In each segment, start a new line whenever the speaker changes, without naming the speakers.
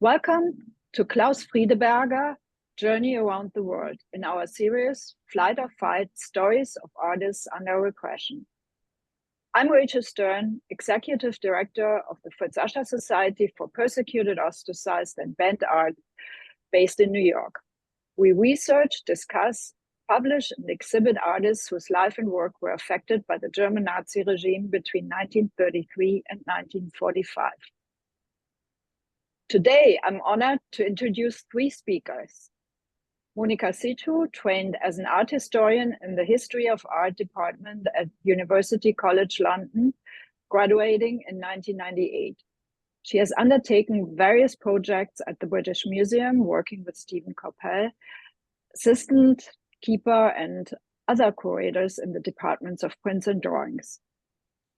Welcome to Klaus Friedeberger, Journey Around the World, in our series, Flight or Fight, Stories of Artists Under Repression. I'm Rachel Stern, Executive Director of the Fritz Ascher Society for Persecuted, Ostracized, and Banned Art, based in New York. We research, discuss, publish, and exhibit artists whose life and work were affected by the German Nazi regime between 1933 and 1945. Today, I'm honored to introduce three speakers. Monica Sidhu, trained as an art historian in the History of Art department at University College London, graduating in 1998. She has undertaken various projects at the British Museum, working with Stephen Coppel, assistant, keeper, and other curators in the departments of prints and drawings.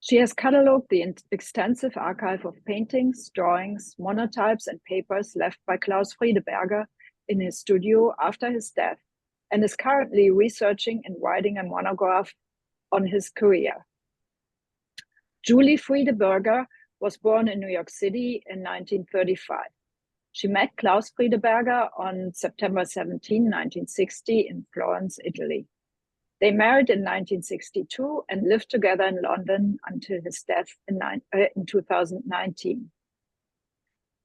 She has catalogued the extensive archive of paintings, drawings, monotypes, and papers left by Klaus Friedeberger in his studio after his death, and is currently researching and writing a monograph on his career. Julie Friedeberger was born in New York City in 1935. She met Klaus Friedeberger on September 17, 1960 in Florence, Italy. They married in 1962 and lived together in London until his death in 2019.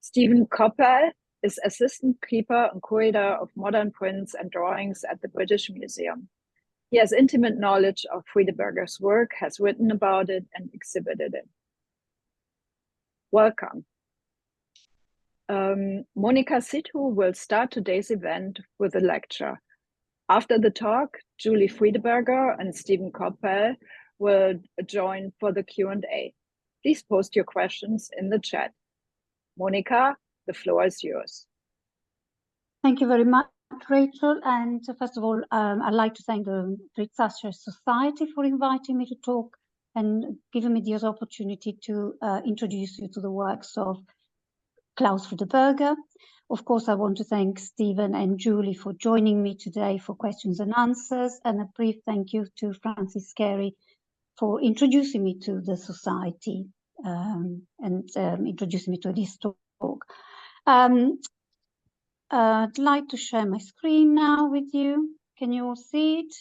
Stephen Coppel is assistant keeper and curator of modern prints and drawings at the British Museum. He has intimate knowledge of Friedeberger's work, has written about it, and exhibited it. Welcome. Monica Sidhu will start today's event with a lecture. After the talk, Julie Friedeberger and Stephen Coppel will join for the Q&A. Please post your questions in the chat. Monica, the floor is yours.
Thank you very much, Rachel. And first of all, I'd like to thank the Fritz Ascher Society for inviting me to talk and giving me this opportunity to introduce you to the works of Klaus Friedeberger. Of course, I want to thank Stephen and Julie for joining me today for questions and answers, and a brief thank you to Francis Carey for introducing me to the society and introducing me to this talk. I'd like to share my screen now with you. Can you all see it?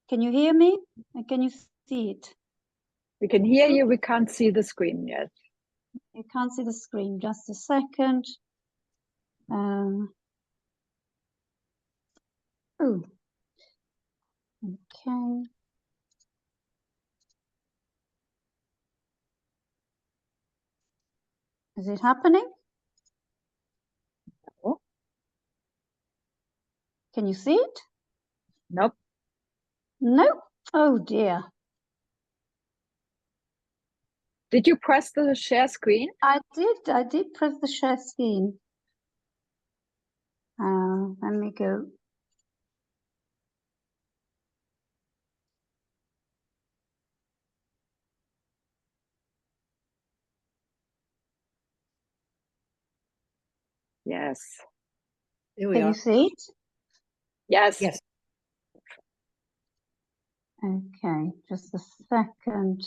Can you hear me? And can you see it?
We can hear you, we can't see the screen yet.
You can't see the screen, just a second. Oh, okay. Is it happening?
No.
Can you see it?
Nope.
No? Oh dear.
Did you press the share screen?
I did press the share screen. Let me go.
Yes.
Here we
Can
are.
you see it?
Yes.
Yes.
Okay, just a second.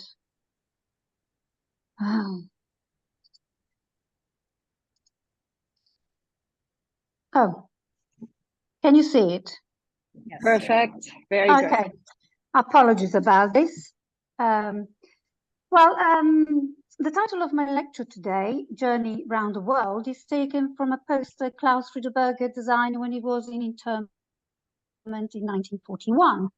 Oh, can you see it?
Yes.
Perfect. Very good.
Okay, apologies about this. The title of my lecture today, Journey Round the World, is taken from a poster Klaus Friedeberger designed when he was in internment in 1941.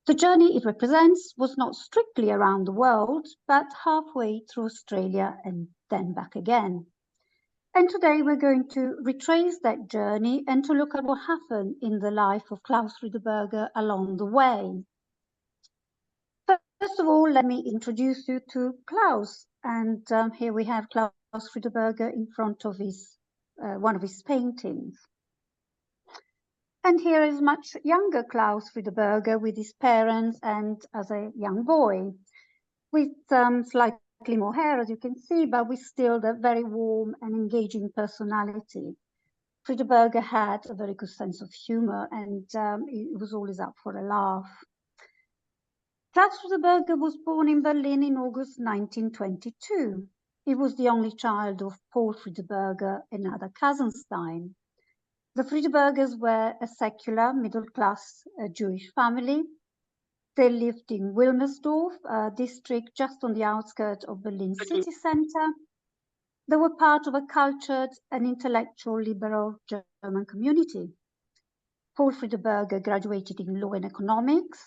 The journey it represents was not strictly around the world, but halfway through Australia and then back again. And today we're going to retrace that journey and to look at what happened in the life of Klaus Friedeberger along the way. First of all, let me introduce you to Klaus. And here we have Klaus Friedeberger in front of his one of his paintings. And here is much younger Klaus Friedeberger with his parents and as a young boy, with slightly more hair, as you can see, but with still the very warm and engaging personality. Friedeberger had a very good sense of humor, and he was always up for a laugh. Klaus Friedeberger was born in Berlin in August 1922. He was the only child of Paul Friedeberger and Ada Kasenstein. The Friedebergers were a secular, middle-class Jewish family. They lived in Wilmersdorf, a district just on the outskirts of Berlin city centre. They were part of a cultured and intellectual liberal German community. Paul Friedeberger graduated in law and economics.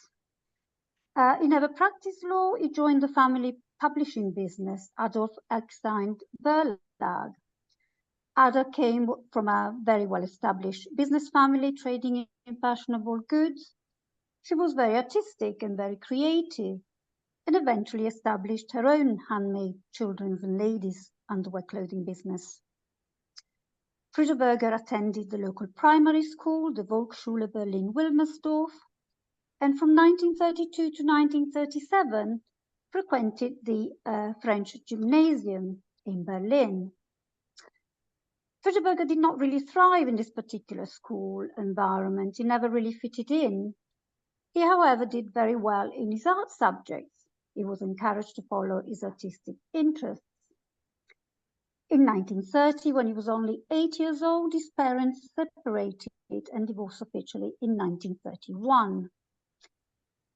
He never practiced law. He joined the family publishing business, Adolf Eckstein Verlag. Ada came from a very well-established business family trading in fashionable goods. She was very artistic and very creative, and eventually established her own handmade children's and ladies' underwear clothing business. Friedeberger attended the local primary school, the Volksschule Berlin-Wilmersdorf, and from 1932 to 1937 frequented the French gymnasium in Berlin. Friedeberger did not really thrive in this particular school environment. He never really fitted in. He, however, did very well in his art subjects. He was encouraged to follow his artistic interests. In 1930, when he was only 8 years old, his parents separated and divorced officially in 1931.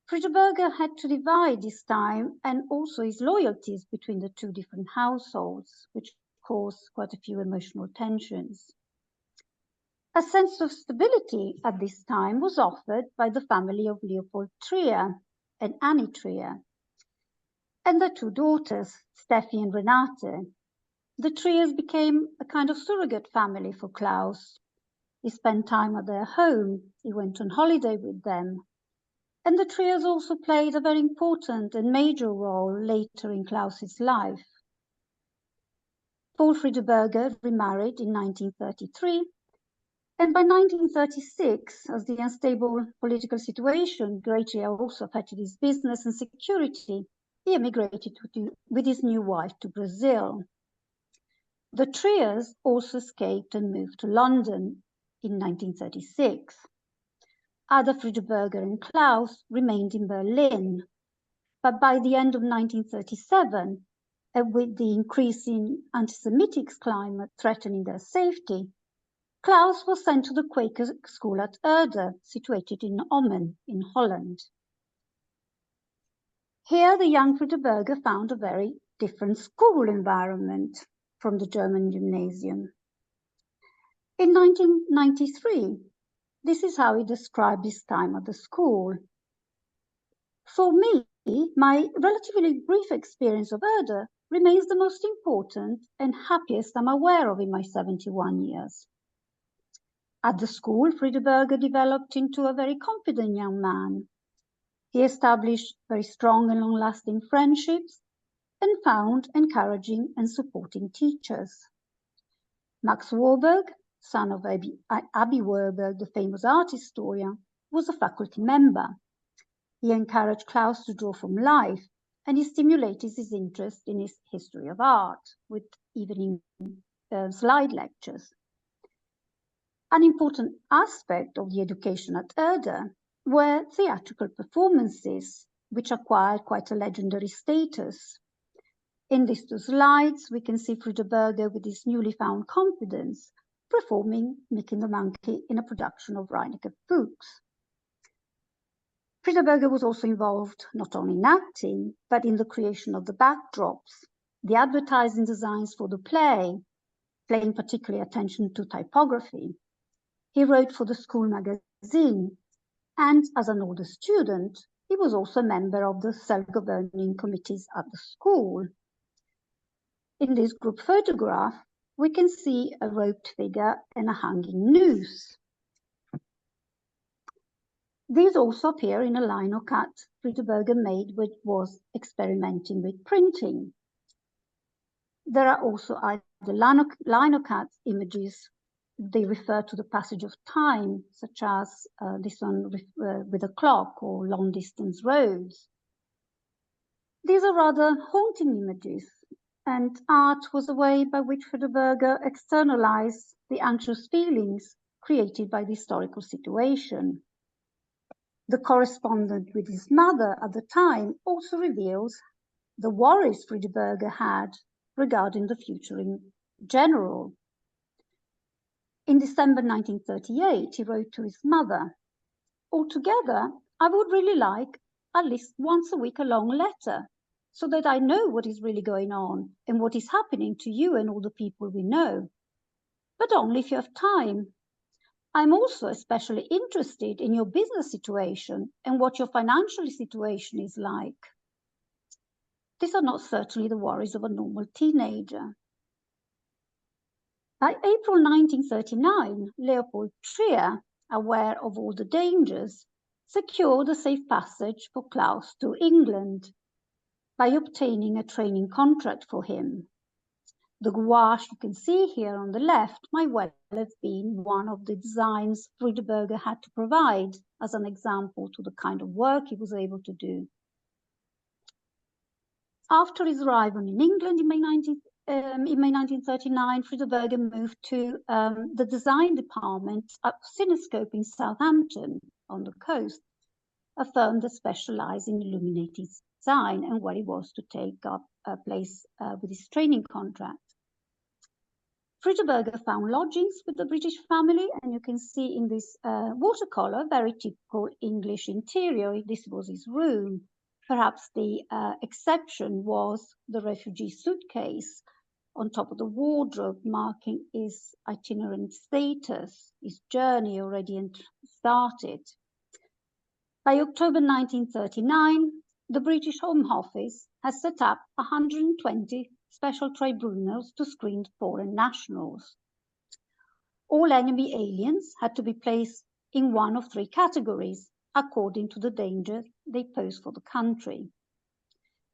Friedeberger had to divide his time and also his loyalties between the two different households, which caused quite a few emotional tensions. A sense of stability at this time was offered by the family of Leopold Trier and Annie Trier, and their two daughters, Steffi and Renate. The Triers became a kind of surrogate family for Klaus. He spent time at their home, he went on holiday with them, and the Triers also played a very important and major role later in Klaus's life. Paul Friedeberger remarried in 1933, and by 1936, as the unstable political situation greatly also affected his business and security, he emigrated with his new wife to Brazil. The Triers also escaped and moved to London in 1936. Ada Friedeberger and Klaus remained in Berlin, but by the end of 1937, with the increasing anti-Semitic climate threatening their safety, Klaus was sent to the Quaker School at Erde, situated in Ommen in Holland. Here, the young Friedeberger found a very different school environment from the German gymnasium. In 1993, this is how he described his time at the school. For me, my relatively brief experience of Erde remains the most important and happiest I'm aware of in my 71 years. At the school, Friedeberger developed into a very confident young man. He established very strong and long-lasting friendships and found encouraging and supporting teachers. Max Warburg, son of Abi Warburg, the famous art historian, was a faculty member. He encouraged Klaus to draw from life, and he stimulated his interest in his history of art with evening slide lectures. An important aspect of the education at Erde were theatrical performances, which acquired quite a legendary status. In these two slides, we can see Friedeberger with his newly found confidence performing Mickey the Monkey in a production of Reineke Fuchs. Friedeberger was also involved not only in acting, but in the creation of the backdrops, the advertising designs for the play, paying particular attention to typography. He wrote for the school magazine, and as an older student, he was also a member of the self-governing committees at the school. In this group photograph, we can see a roped figure and a hanging noose. These also appear in a lino cut Friedeberger made, which was experimenting with printing. There are also either lino cut images. They refer to the passage of time, such as this one with a clock or long-distance roads. These are rather haunting images, and art was a way by which Friedeberger externalized the anxious feelings created by the historical situation. The correspondence with his mother at the time also reveals the worries Friedeberger had regarding the future in general. In December 1938, he wrote to his mother, "Altogether, I would really like at least once a week a long letter, so that I know what is really going on and what is happening to you and all the people we know. But only if you have time. I'm also especially interested in your business situation and what your financial situation is like." These are not certainly the worries of a normal teenager. By April 1939, Leopold Trier, aware of all the dangers, secured a safe passage for Klaus to England by obtaining a training contract for him. The gouache you can see here on the left might well have been one of the designs Friedeberger had to provide as an example to the kind of work he was able to do. After his arrival in England in May 1939, Friedeberger moved to the design department at Cinescope in Southampton on the coast, a firm that specialized in illuminated design and where he was to take up a place with his training contract. Friedeberger found lodgings with the British family, and you can see in this watercolor, very typical English interior. This was his room. Perhaps the exception was the refugee suitcase on top of the wardrobe, marking his itinerant status, his journey already started. By October 1939, the British Home Office has set up 120 special tribunals to screen foreign nationals. All enemy aliens had to be placed in one of three categories according to the danger they pose for the country.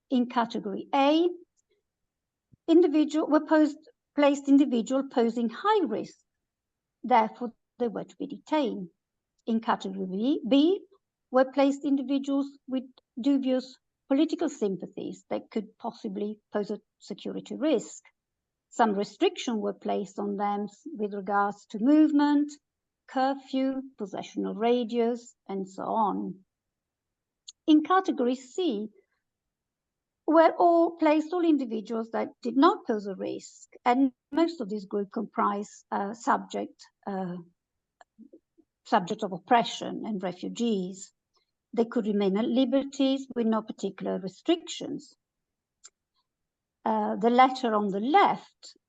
In category A, placed individuals posing high risk, therefore they were to be detained. In category B were placed individuals with dubious political sympathies that could possibly pose a security risk. Some restrictions were placed on them with regards to movement, curfew, possession of radios, and so on. In category C were placed all individuals that did not pose a risk, and most of this group comprised subject of oppression and refugees. They could remain at liberties with no particular restrictions. The letter on the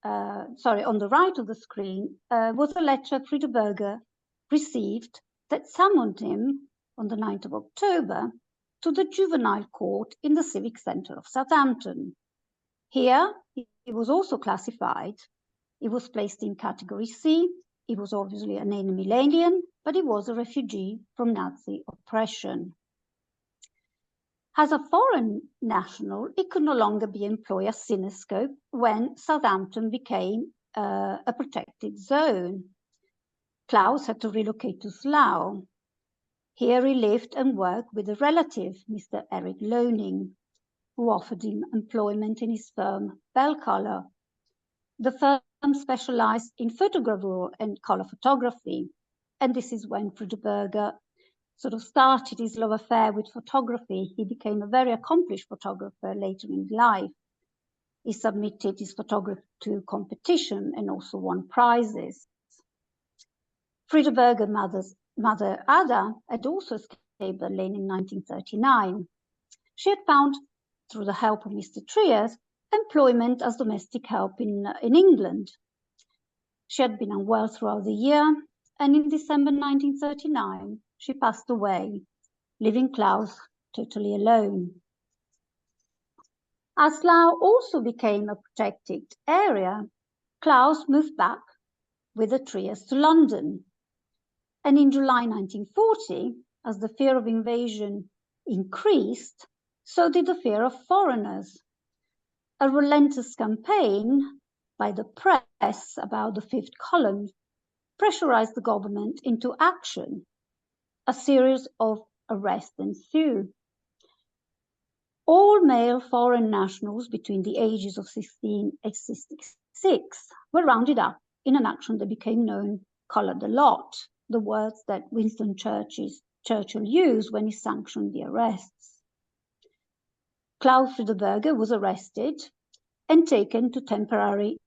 on the right of the screen, was a letter Friedeberger received that summoned him on the 9th of October to the juvenile court in the civic center of Southampton. Here, he was also classified. He was placed in category C. He was obviously an enemy alien, but he was a refugee from Nazi oppression. As a foreign national, he could no longer be employed as Cinescope when Southampton became a protected zone. Klaus had to relocate to Slough. Here he lived and worked with a relative, Mr. Eric Loning, who offered him employment in his firm, Bell Colour. The firm specialized in photogravure and color photography, and this is when Friedeberger sort of started his love affair with photography. He became a very accomplished photographer later in life. He submitted his photography to competition and also won prizes. Friedeberger's mother, Ada, had also escaped Berlin in 1939. She had found, through the help of Mr. Trier, employment as domestic help in England. She had been unwell throughout the year, and in December 1939, she passed away, leaving Klaus totally alone. As Slough also became a protected area, Klaus moved back with the Triers to London. And in July 1940, as the fear of invasion increased, so did the fear of foreigners. A relentless campaign by the press about the fifth column pressurized the government into action. A series of arrests ensued. All male foreign nationals between the ages of 16 and 66 were rounded up in an action that became known, colored the lot, the words that Winston Churchill used when he sanctioned the arrests. Klaus Friedeberger was arrested and taken to temporary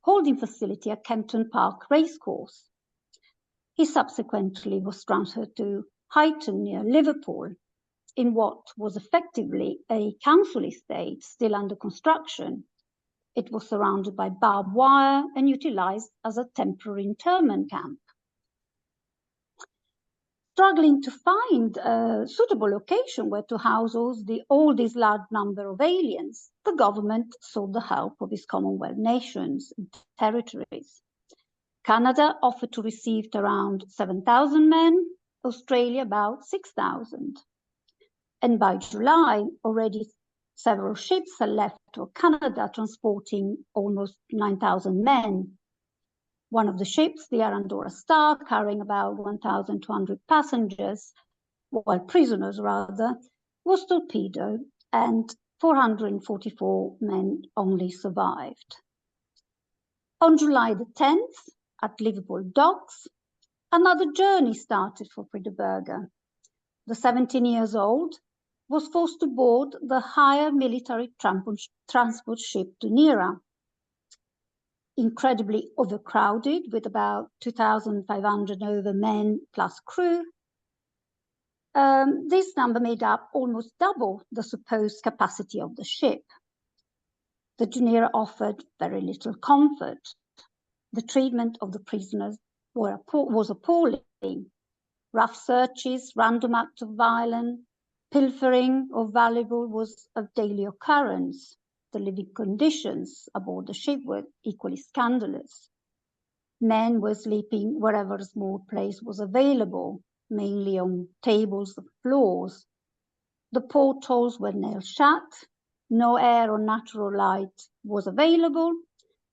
holding facility at Kempton Park Racecourse. He subsequently was transferred to Huyton near Liverpool, in what was effectively a council estate still under construction. It was surrounded by barbed wire and utilized as a temporary internment camp. Struggling to find a suitable location where to house all this large number of aliens, the government sought the help of its Commonwealth nations and territories. Canada offered to receive around 7,000 men, Australia about 6,000. And by July, already several ships had left for Canada, transporting almost 9,000 men. One of the ships, the Arandora Star, carrying about 1,200 passengers, well, prisoners rather, was torpedoed, and 444 men only survived. On July the 10th, at Liverpool docks, another journey started for Friedeberger. The 17 years old was forced to board the higher military transport ship Dunera, incredibly overcrowded with about 2,500 over men plus crew. This number made up almost double the supposed capacity of the ship. The Dunera offered very little comfort. The treatment of the prisoners was appalling. Rough searches, random acts of violence, pilfering of valuable was of daily occurrence. The living conditions aboard the ship were equally scandalous. Men were sleeping wherever a small place was available, mainly on tables and floors. The portholes were nailed shut, no air or natural light was available,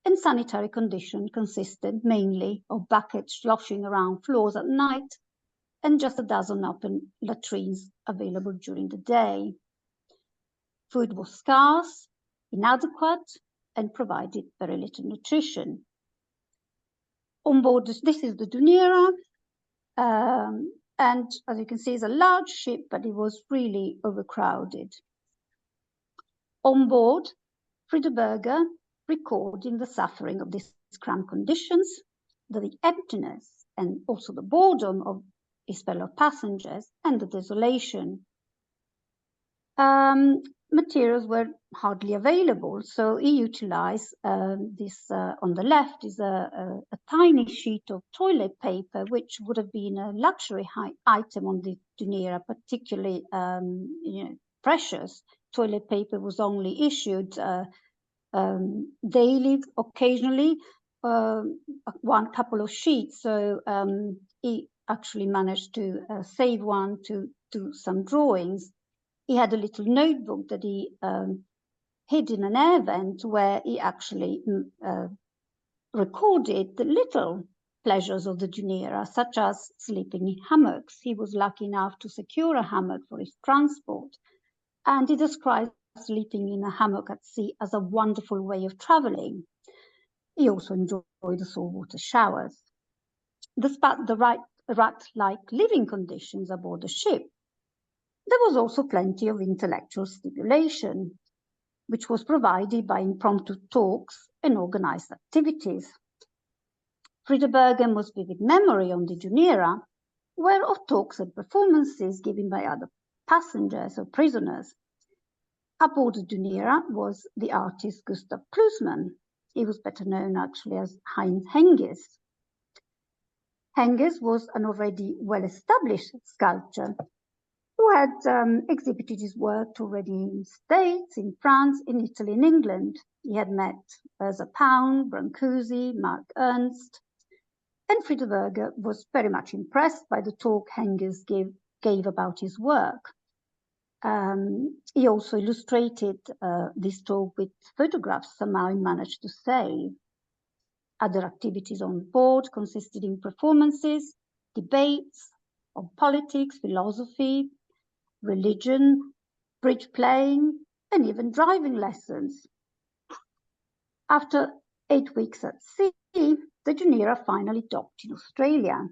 and sanitary conditions consisted mainly of buckets sloshing around floors at night and just a dozen open latrines available during the day. Food was scarce, inadequate, and provided very little nutrition. On board, this is the Dunera, and as you can see, it's a large ship, but it was really overcrowded. On board, Friedeberger recording the suffering of these cramped conditions, the emptiness and also the boredom of his fellow passengers, and the desolation. Materials were hardly available, so he utilized this, on the left is a tiny sheet of toilet paper, which would have been a luxury item on the Dunera, particularly precious. Toilet paper was only issued daily, occasionally, one couple of sheets, so he actually managed to save one to do some drawings. He had a little notebook that he hid in an air vent where he actually recorded the little pleasures of the Dunera, such as sleeping in hammocks. He was lucky enough to secure a hammock for his transport, and he described sleeping in a hammock at sea as a wonderful way of traveling. He also enjoyed the saltwater showers. Despite the rat-like living conditions aboard the ship, there was also plenty of intellectual stimulation, which was provided by impromptu talks and organized activities. Friedeberger must vivid memory on the Dunera were of talks and performances given by other passengers or prisoners. Aboard the Dunera was the artist Gustav Klusman. He was better known actually as Heinz Hengist. Hengist was an already well-established sculptor who had exhibited his work already in the States, in France, in Italy, and England. He had met Asa Pound, Brancusi, Mark Ernst, and Friedeberger was very much impressed by the talk Hengist gave about his work. He also illustrated this talk with photographs somehow he managed to save. Other activities on board consisted in performances, debates on politics, philosophy, religion, bridge playing, and even driving lessons. After 8 weeks at sea, the Dunera finally docked in Australia.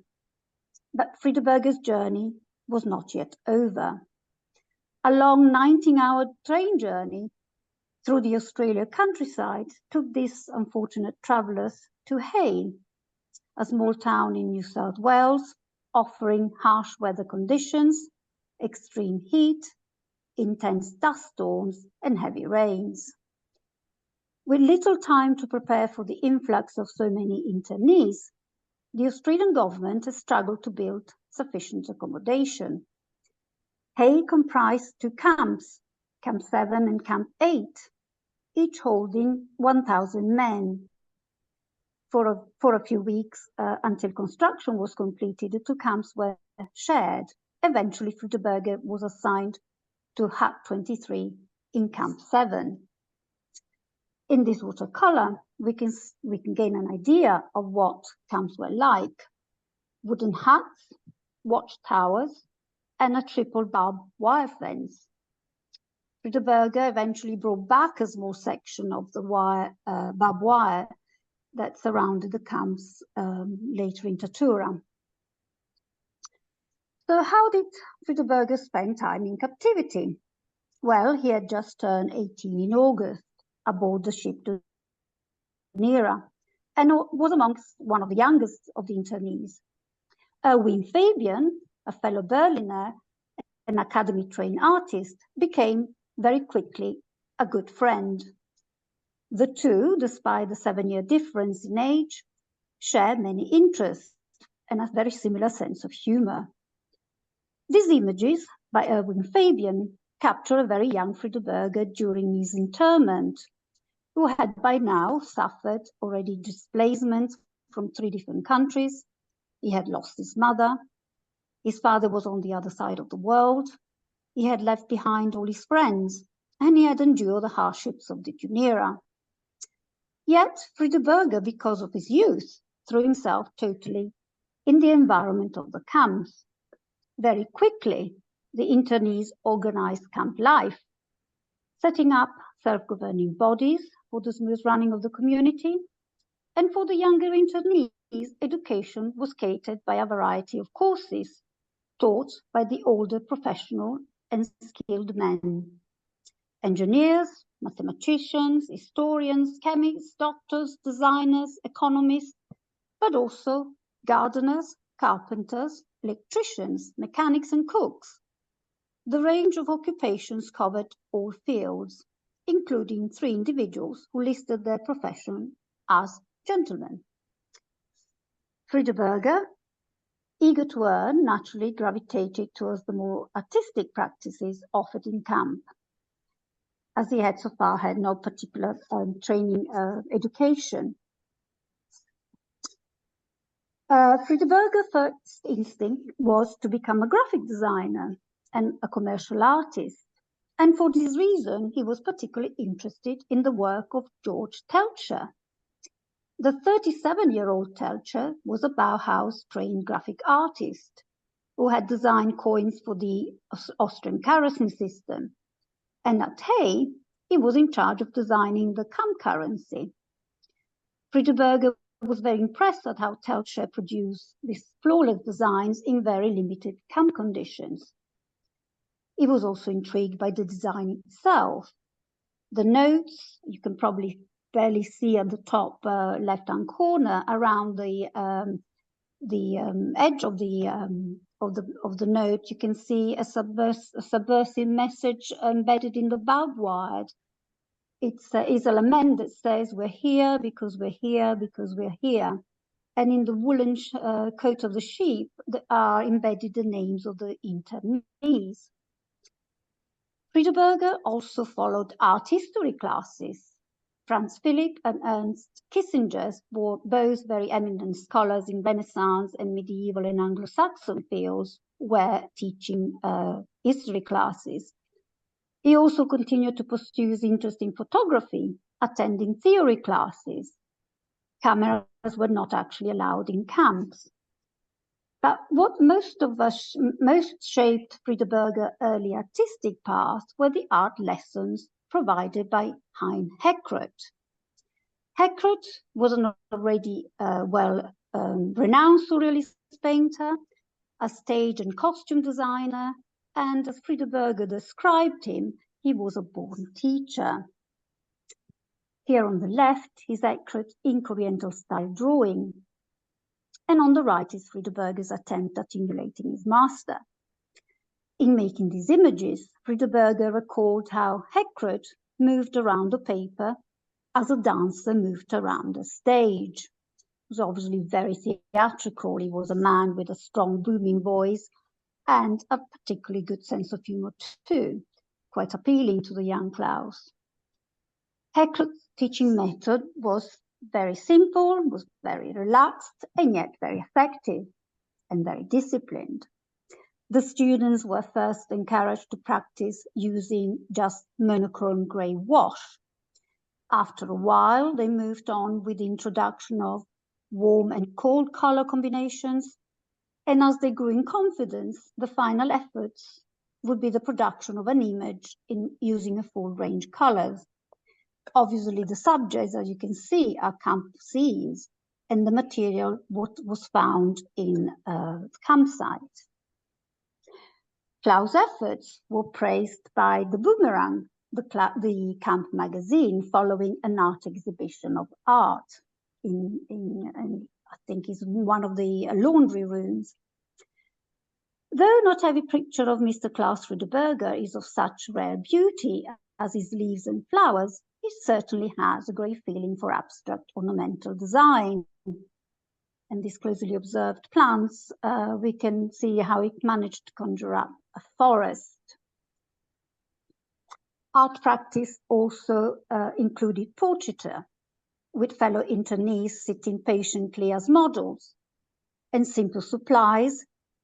But Friedeberger's journey was not yet over. A long 19-hour train journey through the Australian countryside took these unfortunate travellers to Hay, a small town in New South Wales, offering harsh weather conditions, extreme heat, intense dust storms, and heavy rains. With little time to prepare for the influx of so many internees, the Australian government has struggled to build sufficient accommodation. Hay comprised two camps, Camp 7 and Camp 8, each holding 1,000 men. For a few weeks until construction was completed, the two camps were shared. Eventually, Friedeberger was assigned to Hut 23 in Camp 7. In this watercolor, we can gain an idea of what camps were like. Wooden huts, watchtowers, and a triple barbed wire fence. Friedeberger eventually brought back a small section of the barbed wire that surrounded the camps later in Tatura. So how did Friedeberger spend time in captivity? Well, he had just turned 18 in August aboard the ship Dunera and was amongst one of the youngest of the internees. Erwin Fabian, a fellow Berliner, an academy-trained artist, became very quickly a good friend. The two, despite the 7-year difference in age, share many interests and a very similar sense of humor. These images by Erwin Fabian capture a very young Friedeberger during his internment, who had by now suffered already displacement from 3 different countries. He had lost his mother. His father was on the other side of the world. He had left behind all his friends, and he had endured the hardships of the Dunera. Yet Friedeberger, because of his youth, threw himself totally in the environment of the camps. Very quickly, the internees organized camp life, setting up self-governing bodies for the smooth running of the community. And for the younger internees, education was catered by a variety of courses taught by the older professional and skilled men. Engineers, mathematicians, historians, chemists, doctors, designers, economists, but also gardeners, carpenters, electricians, mechanics, and cooks. The range of occupations covered all fields, including 3 individuals who listed their profession as gentlemen. Friedeberger, eager to earn, naturally gravitated towards the more artistic practices offered in camp, as he had so far had no particular training education. Friedeberger's first instinct was to become a graphic designer and a commercial artist. And for this reason, he was particularly interested in the work of George Telcher. The 37-year-old Telcher was a Bauhaus-trained graphic artist who had designed coins for the Austrian kerosene system. And at Hay, he was in charge of designing the camp currency. Friedeberger was very impressed at how Telcher produced these flawless designs in very limited camp conditions. He was also intrigued by the design itself. The notes, you can probably barely see at the top left-hand corner around the edge of the note, you can see a subversive message embedded in the barbed wire. It's a lament that says, "We're here because we're here because we're here." And in the woolen coat of the sheep are embedded the names of the internees. Friedeberger also followed art history classes. Franz Philipp and Ernst Kissinger were both very eminent scholars in Renaissance and medieval and Anglo-Saxon fields, were teaching history classes. He also continued to pursue his interest in photography, attending theory classes. Cameras were not actually allowed in camps. But what most shaped Friedeberger's early artistic path were the art lessons provided by Hein Heckroth. Heckroth was an already renowned surrealist painter, a stage and costume designer, and as Friedeberger described him, he was a born teacher. Here on the left, his accurate Inca-Oriental style drawing. And on the right is Friedeberger's attempt at emulating his master. In making these images, Friedeberger recalled how Heckrot moved around the paper as a dancer moved around a stage. He was obviously very theatrical. He was a man with a strong, booming voice and a particularly good sense of humor too, quite appealing to the young Klaus. Heckrot's teaching method was very simple, was very relaxed, and yet very effective and very disciplined. The students were first encouraged to practice using just monochrome gray wash. After a while, they moved on with the introduction of warm and cold color combinations. And as they grew in confidence, the final efforts would be the production of an image in using a full range colors. Obviously, the subjects, as you can see, are camp scenes, and the material what was found in the campsite. Klaus' efforts were praised by the Boomerang, the camp magazine, following an art exhibition of art in I think it's one of the laundry rooms. Though not every picture of Mr. Klaus Friedeberger is of such rare beauty as his leaves and flowers, he certainly has a great feeling for abstract ornamental design. And these closely observed plants, we can see how he managed to conjure up a forest. Art practice also included portraiture, with fellow internees sitting patiently as models, and simple supplies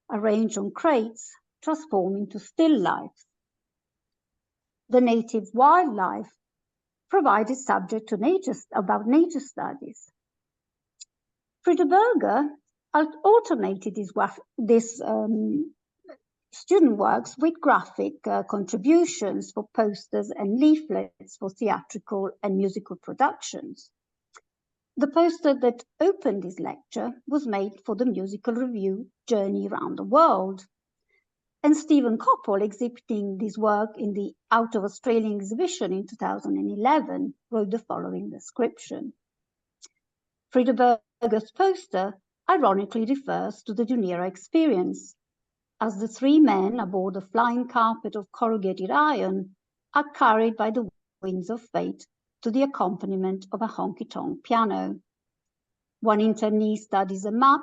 arranged on crates transform into still life. The native wildlife provided subject to nature studies. Friedeberger alternated his student works with graphic contributions for posters and leaflets for theatrical and musical productions. The poster that opened his lecture was made for the musical review Journey Around the World. And Stephen Coppel, exhibiting this work in the Out of Australian exhibition in 2011, wrote the following description. Friedeberger's poster ironically refers to the Dunera experience, as the three men aboard a flying carpet of corrugated iron are carried by the winds of fate to the accompaniment of a honky-tonk piano. One internee studies a map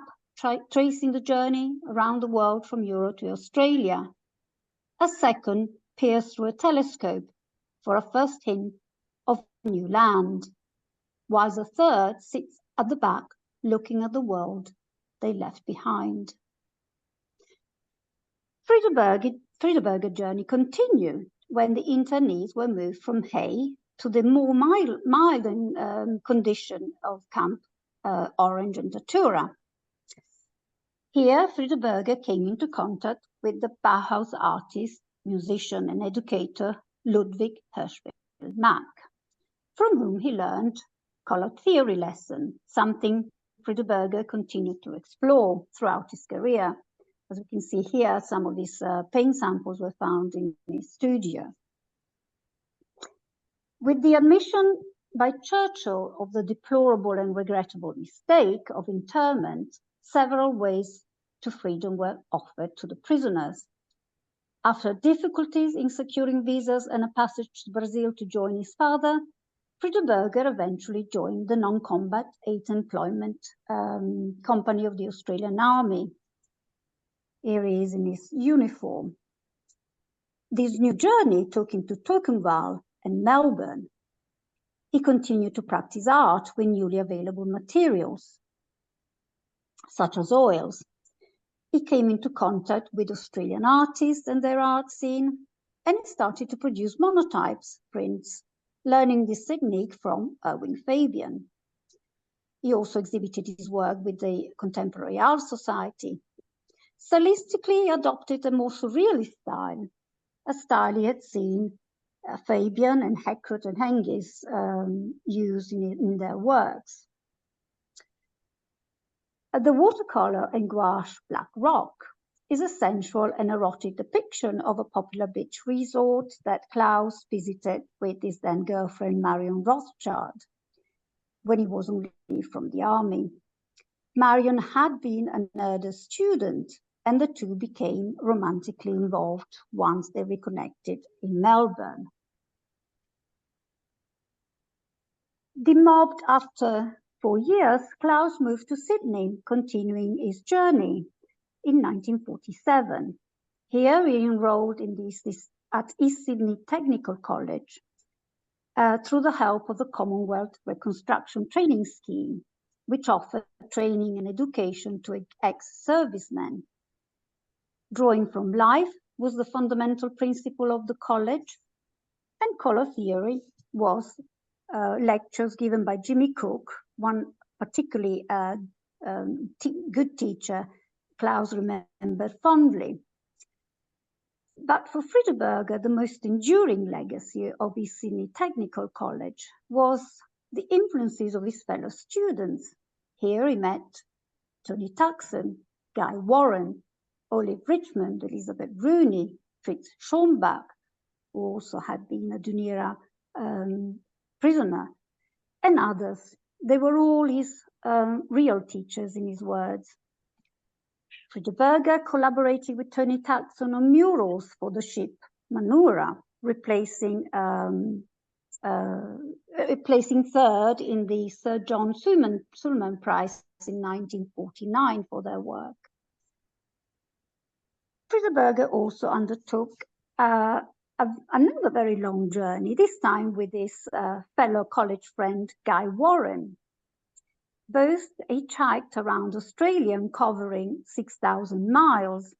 tracing the journey around the world from Europe to Australia. A second peers through a telescope for a first hint of new land, whilst a third sits at the back looking at the world they left behind. Friedeberger journey continued when the internees were moved from Hay to the more mild condition of Camp Orange and Datura. Here, Friedeberger came into contact with the Bauhaus artist, musician, and educator Ludwig Hirschfeld Mack, from whom he learned color theory lesson, something Friedeberger continued to explore throughout his career. As we can see here, some of these paint samples were found in his studio. With the admission by Churchill of the deplorable and regrettable mistake of internment, several ways to freedom were offered to the prisoners. After difficulties in securing visas and a passage to Brazil to join his father, Friedeberger eventually joined the non-combat aid employment company of the Australian Army. Here he is in his uniform. This new journey took him to Toowoomba and Melbourne. He continued to practice art with newly available materials, such as oils. He came into contact with Australian artists and their art scene, and he started to produce monotypes, prints, learning this technique from Erwin Fabian. He also exhibited his work with the Contemporary Art Society. Stylistically, he adopted a more surrealist style, a style he had seen Fabian and Heckrot and Hengis use in their works. The watercolor and gouache black rock is a sensual and erotic depiction of a popular beach resort that Klaus visited with his then girlfriend Marion Rothschild when he was on leave from the army. Marion had been an Erda student, and the two became romantically involved once they reconnected in Melbourne. Demobbed after 4 years, Klaus moved to Sydney, continuing his journey. In 1947. Here he enrolled at East Sydney Technical College through the help of the Commonwealth Reconstruction Training Scheme, which offered training and education to ex-servicemen. Drawing from life was the fundamental principle of the college, and colour theory was lectures given by Jimmy Cook, one particularly good teacher Klaus remembered fondly. But for Friedeberger, the most enduring legacy of his Sydney Technical College was the influences of his fellow students. Here he met Tony Tuckson, Guy Warren, Olive Richmond, Elizabeth Rooney, Fritz Schomburg, who also had been a Dunera prisoner, and others. They were all his real teachers, in his words. Friedeberger collaborated with Tony Tuckson on murals for the ship Manura, placing third in the Sir John Sulman Prize in 1949 for their work. Friedeberger also undertook another very long journey, this time with his fellow college friend Guy Warren. Both hitchhiked around Australia, covering 6,000 miles.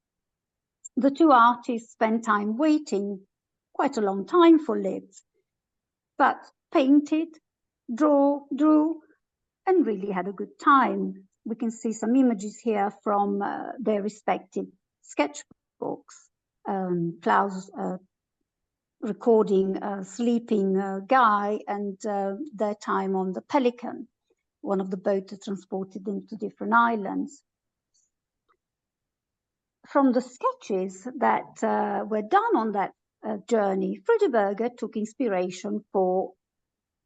The two artists spent time waiting, quite a long time for lifts, but painted, drew, and really had a good time. We can see some images here from their respective sketchbooks. Klaus recording sleeping Guy and their time on the Pelican, one of the boats that transported them to different islands. From the sketches that were done on that journey, Friedeberger took inspiration for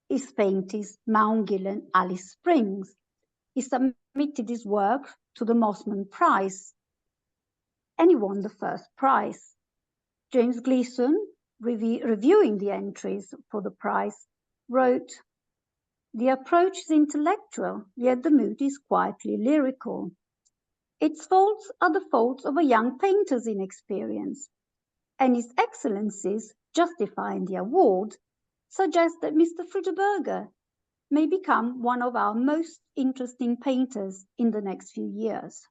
his paintings Mount Gillen, Alice Springs. He submitted his work to the Mossman Prize, and he won the first prize. James Gleeson, reviewing the entries for the prize, wrote, "The approach is intellectual, yet the mood is quietly lyrical. Its faults are the faults of a young painter's inexperience, and his excellencies justifying the award suggest that Mr. Friedeberger may become one of our most interesting painters in the next few years."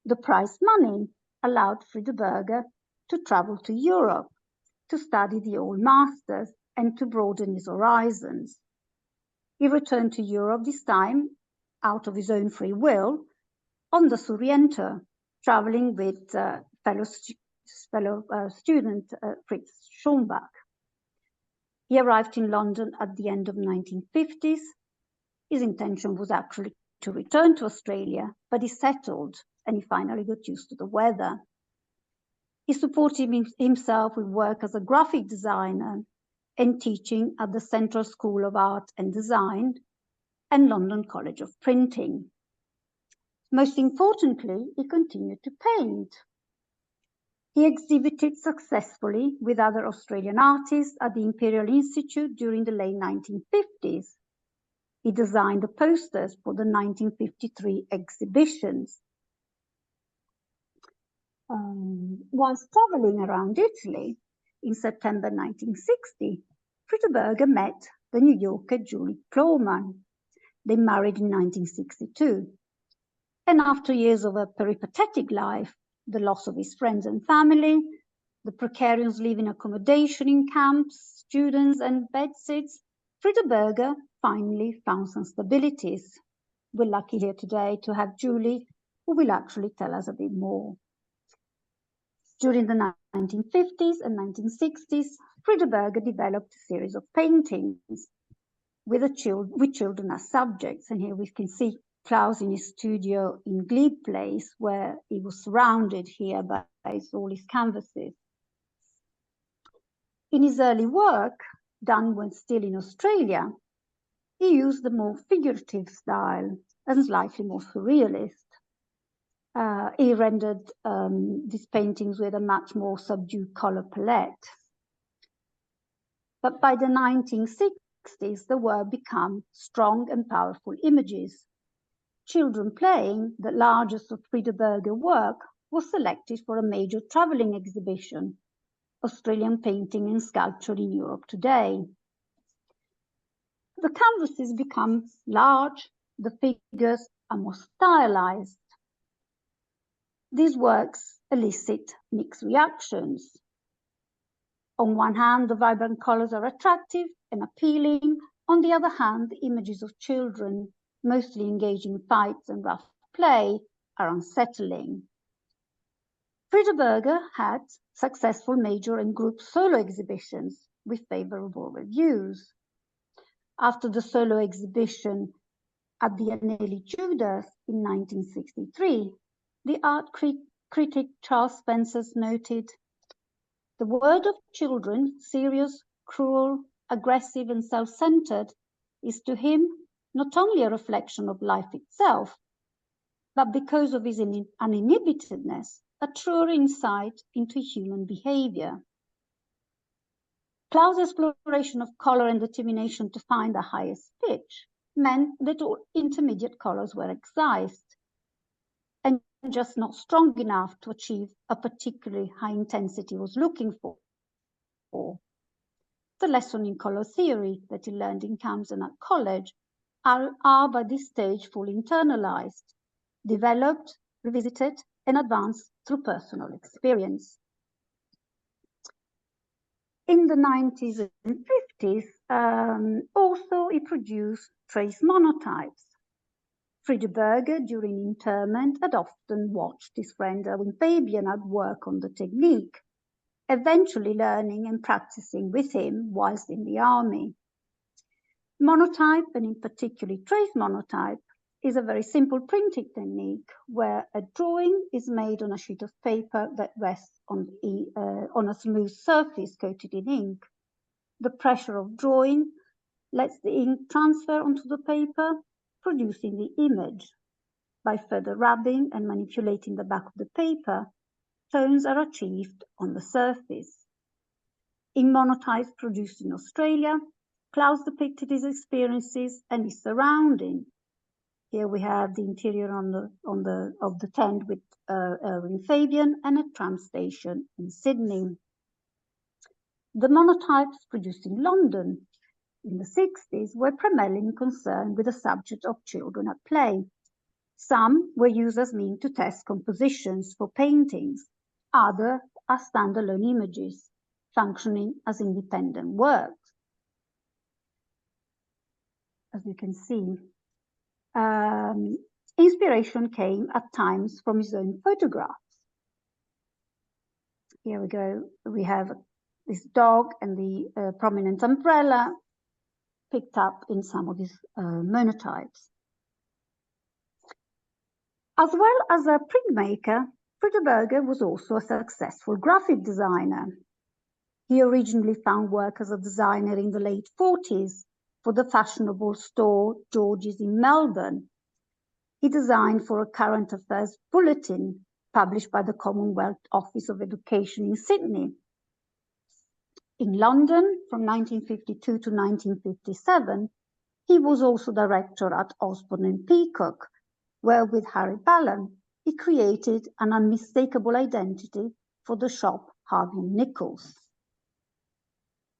The prize money allowed Friedeberger to travel to Europe, to study the old masters, and to broaden his horizons. He returned to Europe, this time out of his own free will, on the Sorrento, traveling with fellow student Fritz Schomburg. He arrived in London at the end of the 1950s. His intention was actually to return to Australia, but he settled and he finally got used to the weather. He supported himself with work as a graphic designer and teaching at the Central School of Art and Design and London College of Printing. Most importantly, he continued to paint. He exhibited successfully with other Australian artists at the Imperial Institute during the late 1950s. He designed the posters for the 1953 exhibitions. Whilst traveling around Italy in September 1960, Friedeberger met the New Yorker Julie Plowman. They married in 1962. And after years of a peripatetic life, the loss of his friends and family, the precarious living accommodation in camps, students and bedsitters, Friedeberger finally found some stabilities. We're lucky here today to have Julie, who will actually tell us a bit more. During the 1950s and 1960s, Friedeberger developed a series of paintings with children as subjects. And here we can see Klaus in his studio in Glebe Place, where he was surrounded here by all his canvases. In his early work, done when still in Australia, he used the more figurative style and slightly more surrealist. He rendered these paintings with a much more subdued color palette. But by the 1960s, there were become strong and powerful images. Children Playing, the largest of Friedeberger work, was selected for a major traveling exhibition, Australian Painting and Sculpture in Europe Today. The canvases become large, the figures are more stylized. These works elicit mixed reactions. On one hand, the vibrant colors are attractive and appealing. On the other hand, the images of children, mostly engaging in fights and rough play, are unsettling. Friedeberger had successful major and group solo exhibitions with favorable reviews. After the solo exhibition at Biennale Judas in 1963, the art critic Charles Spencer noted, "The world of children, serious, cruel, aggressive, and self-centered, is to him not only a reflection of life itself, but because of his uninhibitedness, a truer insight into human behavior." Klaus' exploration of color and determination to find the highest pitch meant that all intermediate colors were excised and just not strong enough to achieve a particularly high intensity he was looking for. The lesson in color theory that he learned in Camden at college are by this stage fully internalized, developed, revisited, and advanced through personal experience. In the 90s and 50s, also he produced trace monotypes. Friedeberger, during internment, had often watched his friend Erwin Fabian at work on the technique, eventually learning and practicing with him whilst in the army. Monotype, and in particular trace monotype, is a very simple printing technique where a drawing is made on a sheet of paper that rests on a smooth surface coated in ink. The pressure of drawing lets the ink transfer onto the paper, producing the image. By further rubbing and manipulating the back of the paper, tones are achieved on the surface. In monotypes produced in Australia, Klaus depicted his experiences and his surrounding. Here we have the interior of the tent with Erwin Fabian and a tram station in Sydney. The monotypes produced in London in the 60s were primarily concerned with the subject of children at play. Some were used as means to test compositions for paintings, others as standalone images, functioning as independent works. As you can see, inspiration came at times from his own photographs. Here we go. We have this dog and the prominent umbrella picked up in some of his monotypes. As well as a printmaker, Friedeberger was also a successful graphic designer. He originally found work as a designer in the late 40s for the fashionable store George's in Melbourne. He designed for a current affairs bulletin published by the Commonwealth Office of Education in Sydney. In London, from 1952 to 1957, he was also director at Osborne and Peacock, where with Harry Ballon, he created an unmistakable identity for the shop Harvey and Nichols.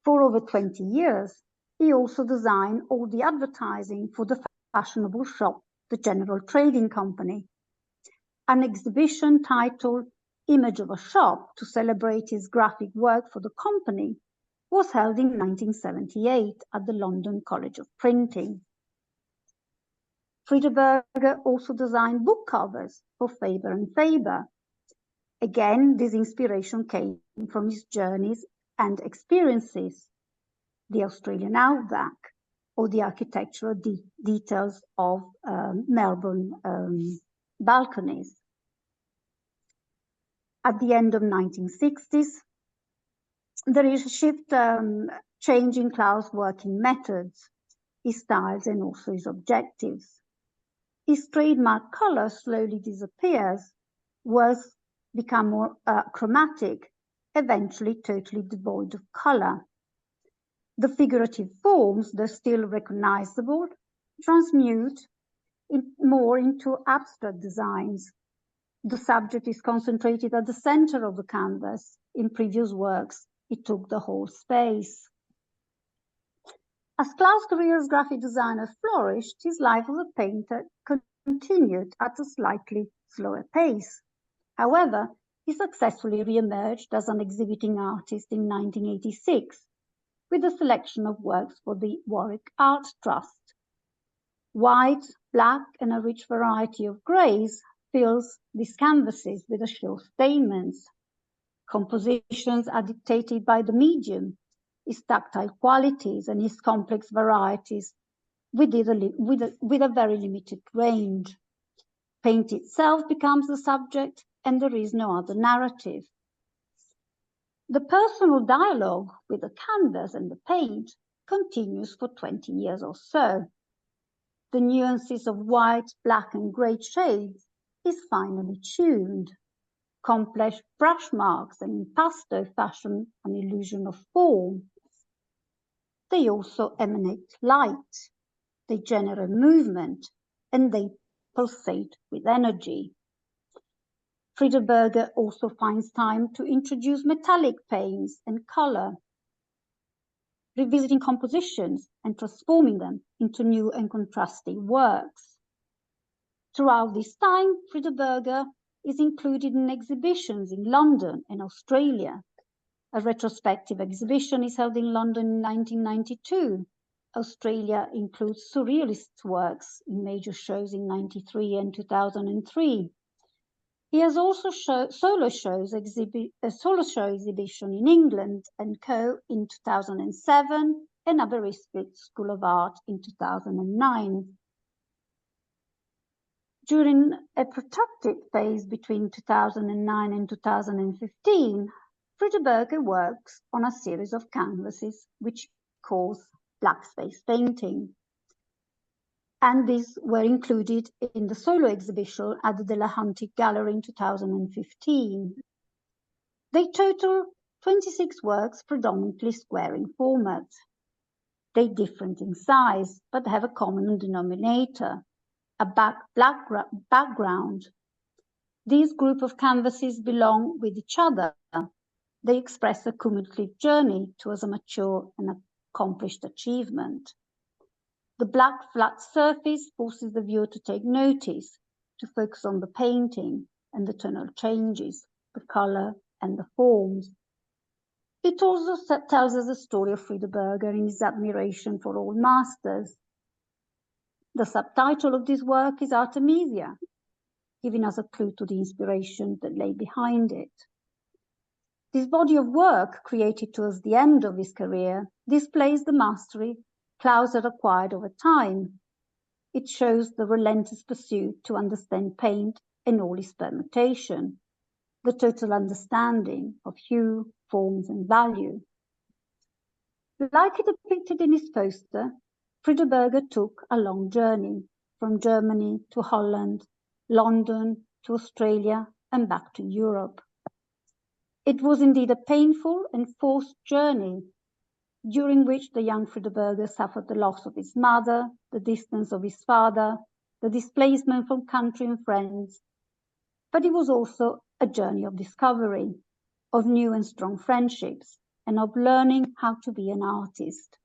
For over 20 years, he also designed all the advertising for the fashionable shop, the General Trading Company. An exhibition titled Image of a Shop to celebrate his graphic work for the company was held in 1978 at the London College of Printing. Friedeberger also designed book covers for Faber and Faber. Again, this inspiration came from his journeys and experiences, the Australian outback, or the architectural details of Melbourne balconies. At the end of 1960s, there is a shift, changing Klaus' working methods, his styles, and also his objectives. His trademark color slowly disappears, works become more chromatic, eventually totally devoid of color. The figurative forms, though still recognizable, transmute more into abstract designs. The subject is concentrated at the center of the canvas. In previous works, it took the whole space. As Klaus' career as graphic designer flourished, his life as a painter continued at a slightly slower pace. However, he successfully re-emerged as an exhibiting artist in 1986 with a selection of works for the Warwick Art Trust. White, black, and a rich variety of greys fills these canvases with a show of statements. Compositions are dictated by the medium, its tactile qualities, and its complex varieties with a very limited range. Paint itself becomes the subject, and there is no other narrative. The personal dialogue with the canvas and the paint continues for 20 years or so. The nuances of white, black, and grey shades is finely tuned. Complex brush marks and impasto fashion an illusion of form. They also emanate light. They generate movement, and they pulsate with energy. Friedeberger also finds time to introduce metallic paints and color, revisiting compositions and transforming them into new and contrasting works. Throughout this time, Friedeberger is included in exhibitions in London and Australia. A retrospective exhibition is held in London in 1992. Australia includes surrealist works in major shows in 1993 and 2003. He has also solo show exhibition in England and Co. in 2007 and Aberystwyth School of Art in 2009. During a protracted phase between 2009 and 2015, Friedeberger works on a series of canvases which he calls black space painting. And these were included in the solo exhibition at the Delahanty Gallery in 2015. They total 26 works, predominantly square in format. They differ in size, but have a common denominator, a black background. These group of canvases belong with each other. They express a cumulative journey towards a mature and accomplished achievement. The black flat surface forces the viewer to take notice, to focus on the painting and the tonal changes, the color and the forms. It also tells us the story of Friedeberger in his admiration for all masters. The subtitle of this work is Artemisia, giving us a clue to the inspiration that lay behind it. This body of work, created towards the end of his career, displays the mastery Klaus had acquired over time. It shows the relentless pursuit to understand paint and all its permutation, the total understanding of hue, forms, and value. Like it depicted in his poster, Friedeberger took a long journey from Germany to Holland, London to Australia, and back to Europe. It was indeed a painful and forced journey, during which the young Friedeberger suffered the loss of his mother, the distance of his father, the displacement from country and friends. But it was also a journey of discovery, of new and strong friendships, and of learning how to be an artist.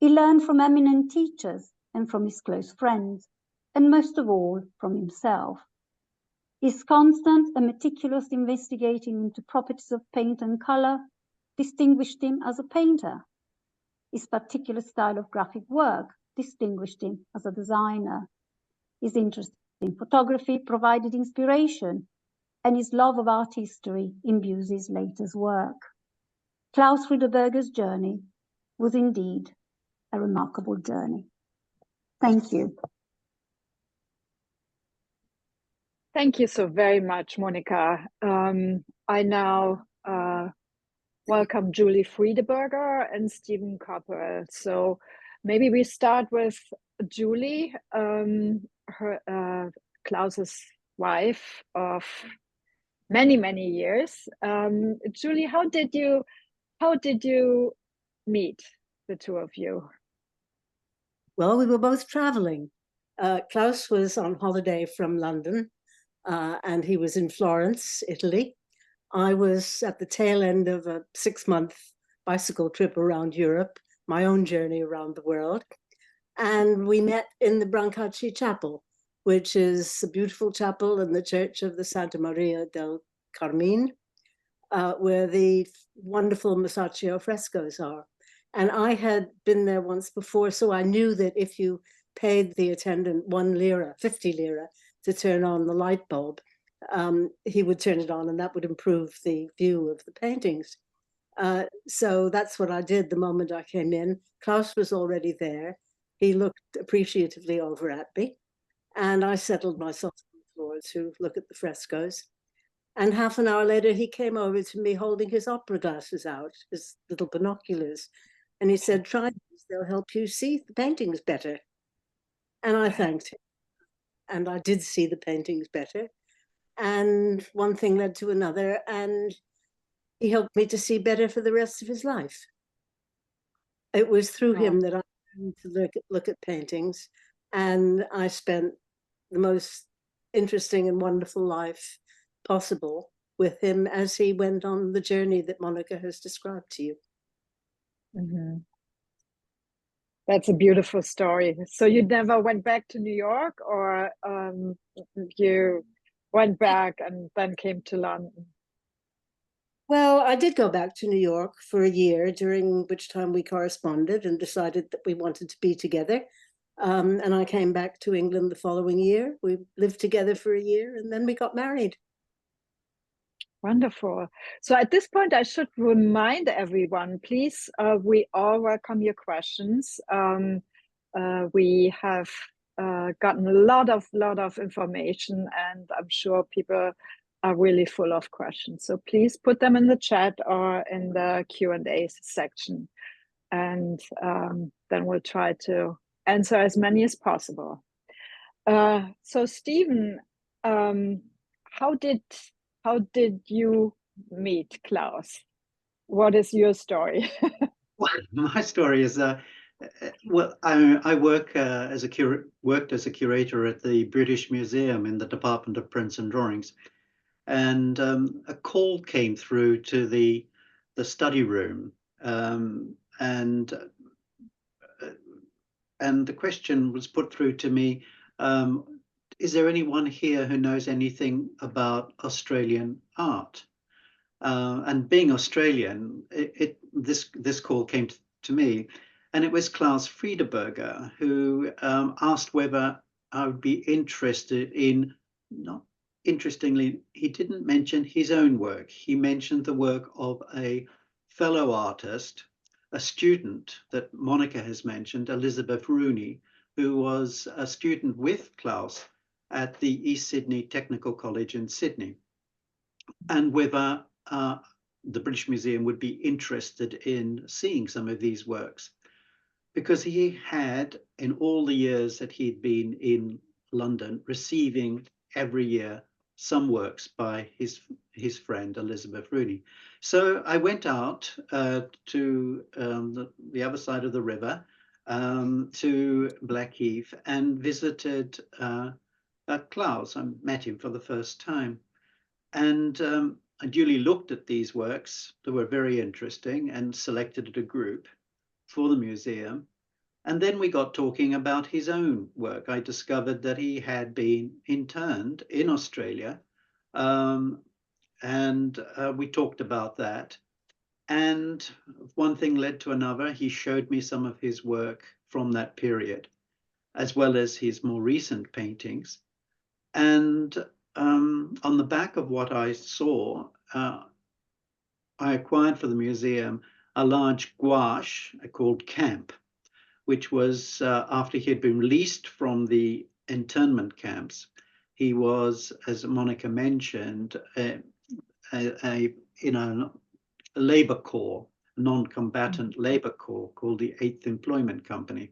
He learned from eminent teachers and from his close friends, and most of all, from himself. His constant and meticulous investigating into properties of paint and color distinguished him as a painter. His particular style of graphic work distinguished him as a designer. His interest in photography provided inspiration, and his love of art history imbues his latest work. Klaus Friedeberger's journey was indeed a remarkable journey. Thank you.
Thank you so very much, Monica. I now welcome Julie Friedeberger and Stephen Coppel. So maybe we start with Julie, Klaus's wife of many, many years. Julie, how did you meet, the two of you?
Well, we were both traveling. Klaus was on holiday from London, and he was in Florence, Italy. I was at the tail end of a 6-month bicycle trip around Europe, my own journey around the world. And we met in the Brancacci Chapel, which is a beautiful chapel in the church of the Santa Maria del Carmine, where the wonderful Masaccio frescoes are. And I had been there once before, so I knew that if you paid the attendant 1 lira, 50 lira, to turn on the light bulb, he would turn it on, and that would improve the view of the paintings. So that's what I did the moment I came in. Klaus was already there. He looked appreciatively over at me, and I settled myself on the floor to look at the frescoes. And half an hour later, he came over to me holding his opera glasses out, his little binoculars. And he said, "Try these, they'll help you see the paintings better." And I thanked him. And I did see the paintings better. And one thing led to another. And he helped me to see better for the rest of his life. It was through him that I learned to look at paintings. And I spent the most interesting and wonderful life possible with him as he went on the journey that Monica has described to you.
Mm-hmm. That's a beautiful story. So you never went back to New York, or you went back and then came to London?
Well, I did go back to New York for a year, during which time we corresponded and decided that we wanted to be together. And I came back to England the following year. We lived together for a year, and then we got married.
Wonderful. So at this point, I should remind everyone, please, we all welcome your questions. We have gotten a lot of information, and I'm sure people are really full of questions. So please put them in the chat or in the Q&A section, and then we'll try to answer as many as possible. So Stephen, how did you meet Klaus? What is your story?
Well, my story is well, I worked as a curator at the British Museum in the Department of Prints and Drawings, and a call came through to the study room, and the question was put through to me: is there anyone here who knows anything about Australian art? And being Australian, this call came to me, and it was Klaus Friedeberger who asked whether I would be interested in, not interestingly, he didn't mention his own work. He mentioned the work of a fellow artist, a student that Monica has mentioned, Elizabeth Rooney, who was a student with Klaus at the East Sydney Technical College in Sydney, and whether the British Museum would be interested in seeing some of these works, because he had, in all the years that he'd been in London, receiving every year some works by his friend Elizabeth Rooney. So I went out to the other side of the river, to Blackheath, and visited Klaus. I met him for the first time, and I duly looked at these works that were very interesting and selected a group for the museum. And then we got talking about his own work. I discovered that he had been interned in Australia, and we talked about that. And one thing led to another. He showed me some of his work from that period, as well as his more recent paintings. And on the back of what I saw, I acquired for the museum a large gouache called Camp, which was after he had been released from the internment camps. He was, as Monica mentioned, a labor corps, non-combatant labor corps called the 8th Employment Company.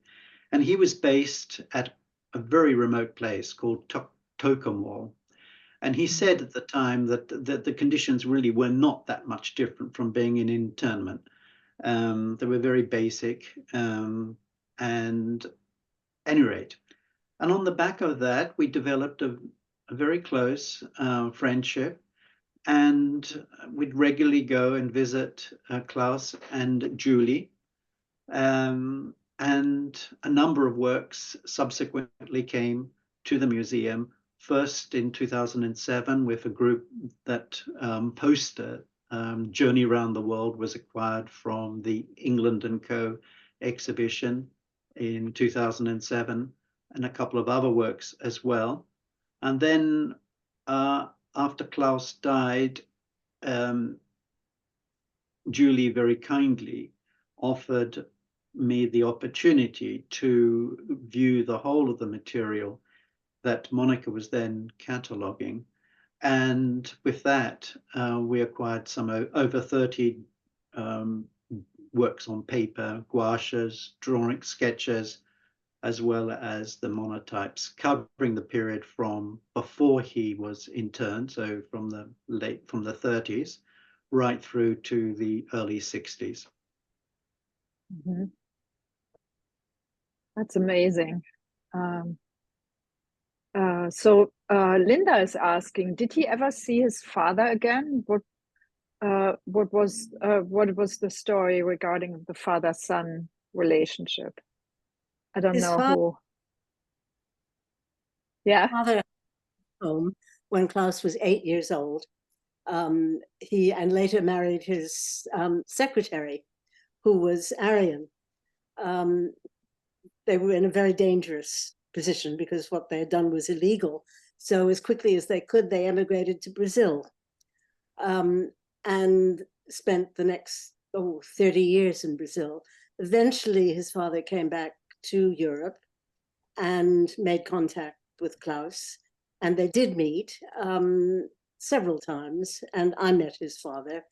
And he was based at a very remote place called Tocumwal. And he said at the time that the conditions really were not that much different from being in internment. They were very basic. And at any rate, and on the back of that, we developed a very close friendship. And we'd regularly go and visit Klaus and Julie. And a number of works subsequently came to the museum, first in 2007 with a group that poster, Journey Around the World, was acquired from the England & Co. exhibition in 2007, and a couple of other works as well. And then after Klaus died, Julie very kindly offered me the opportunity to view the whole of the material that Monica was then cataloguing. And with that, we acquired some over 30 works on paper, gouaches, drawing sketches, as well as the monotypes covering the period from before he was interned, so from the 30s, right through to the early 60s.
Mm-hmm. That's amazing. So Linda is asking, did he ever see his father again? What was the story regarding the father-son relationship? I don't know who. Yeah.
Father home when Klaus was 8 years old. He and later married his secretary, who was Aryan. They were in a very dangerous position because what they had done was illegal. So as quickly as they could, they emigrated to Brazil and spent the next 30 years in Brazil. Eventually, his father came back to Europe and made contact with Klaus. And they did meet several times. And I met his father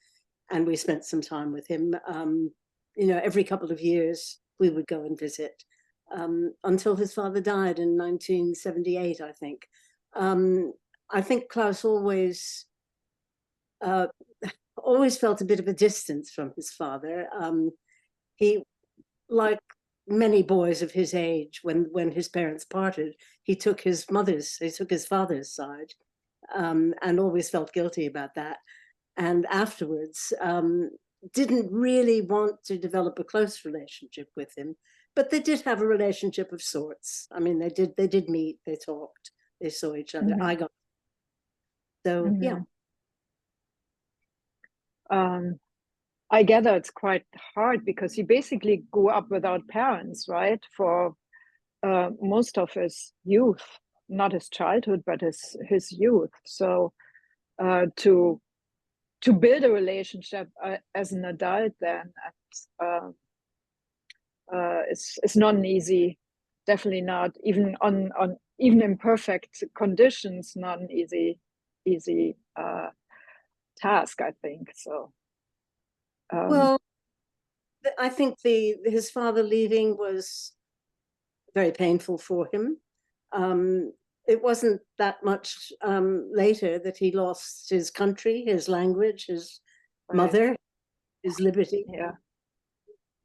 and we spent some time with him. Every couple of years, we would go and visit. Until his father died in 1978, I think. I think Klaus always felt a bit of a distance from his father. He, like many boys of his age, when his parents parted, he took his father's side, and always felt guilty about that. And afterwards, didn't really want to develop a close relationship with him. But they did have a relationship of sorts. I mean, they did meet, they talked, they saw each other.
Mm-hmm.
Yeah.
I gather it's quite hard because he basically grew up without parents, right? For most of his youth, not his childhood, but his youth. So to build a relationship as an adult then it's not an easy, definitely not, even on even imperfect conditions, not an easy task, I think. So
well, I think his father leaving was very painful for him. It wasn't that much later that he lost his country, his language, his mother, his liberty.
Yeah.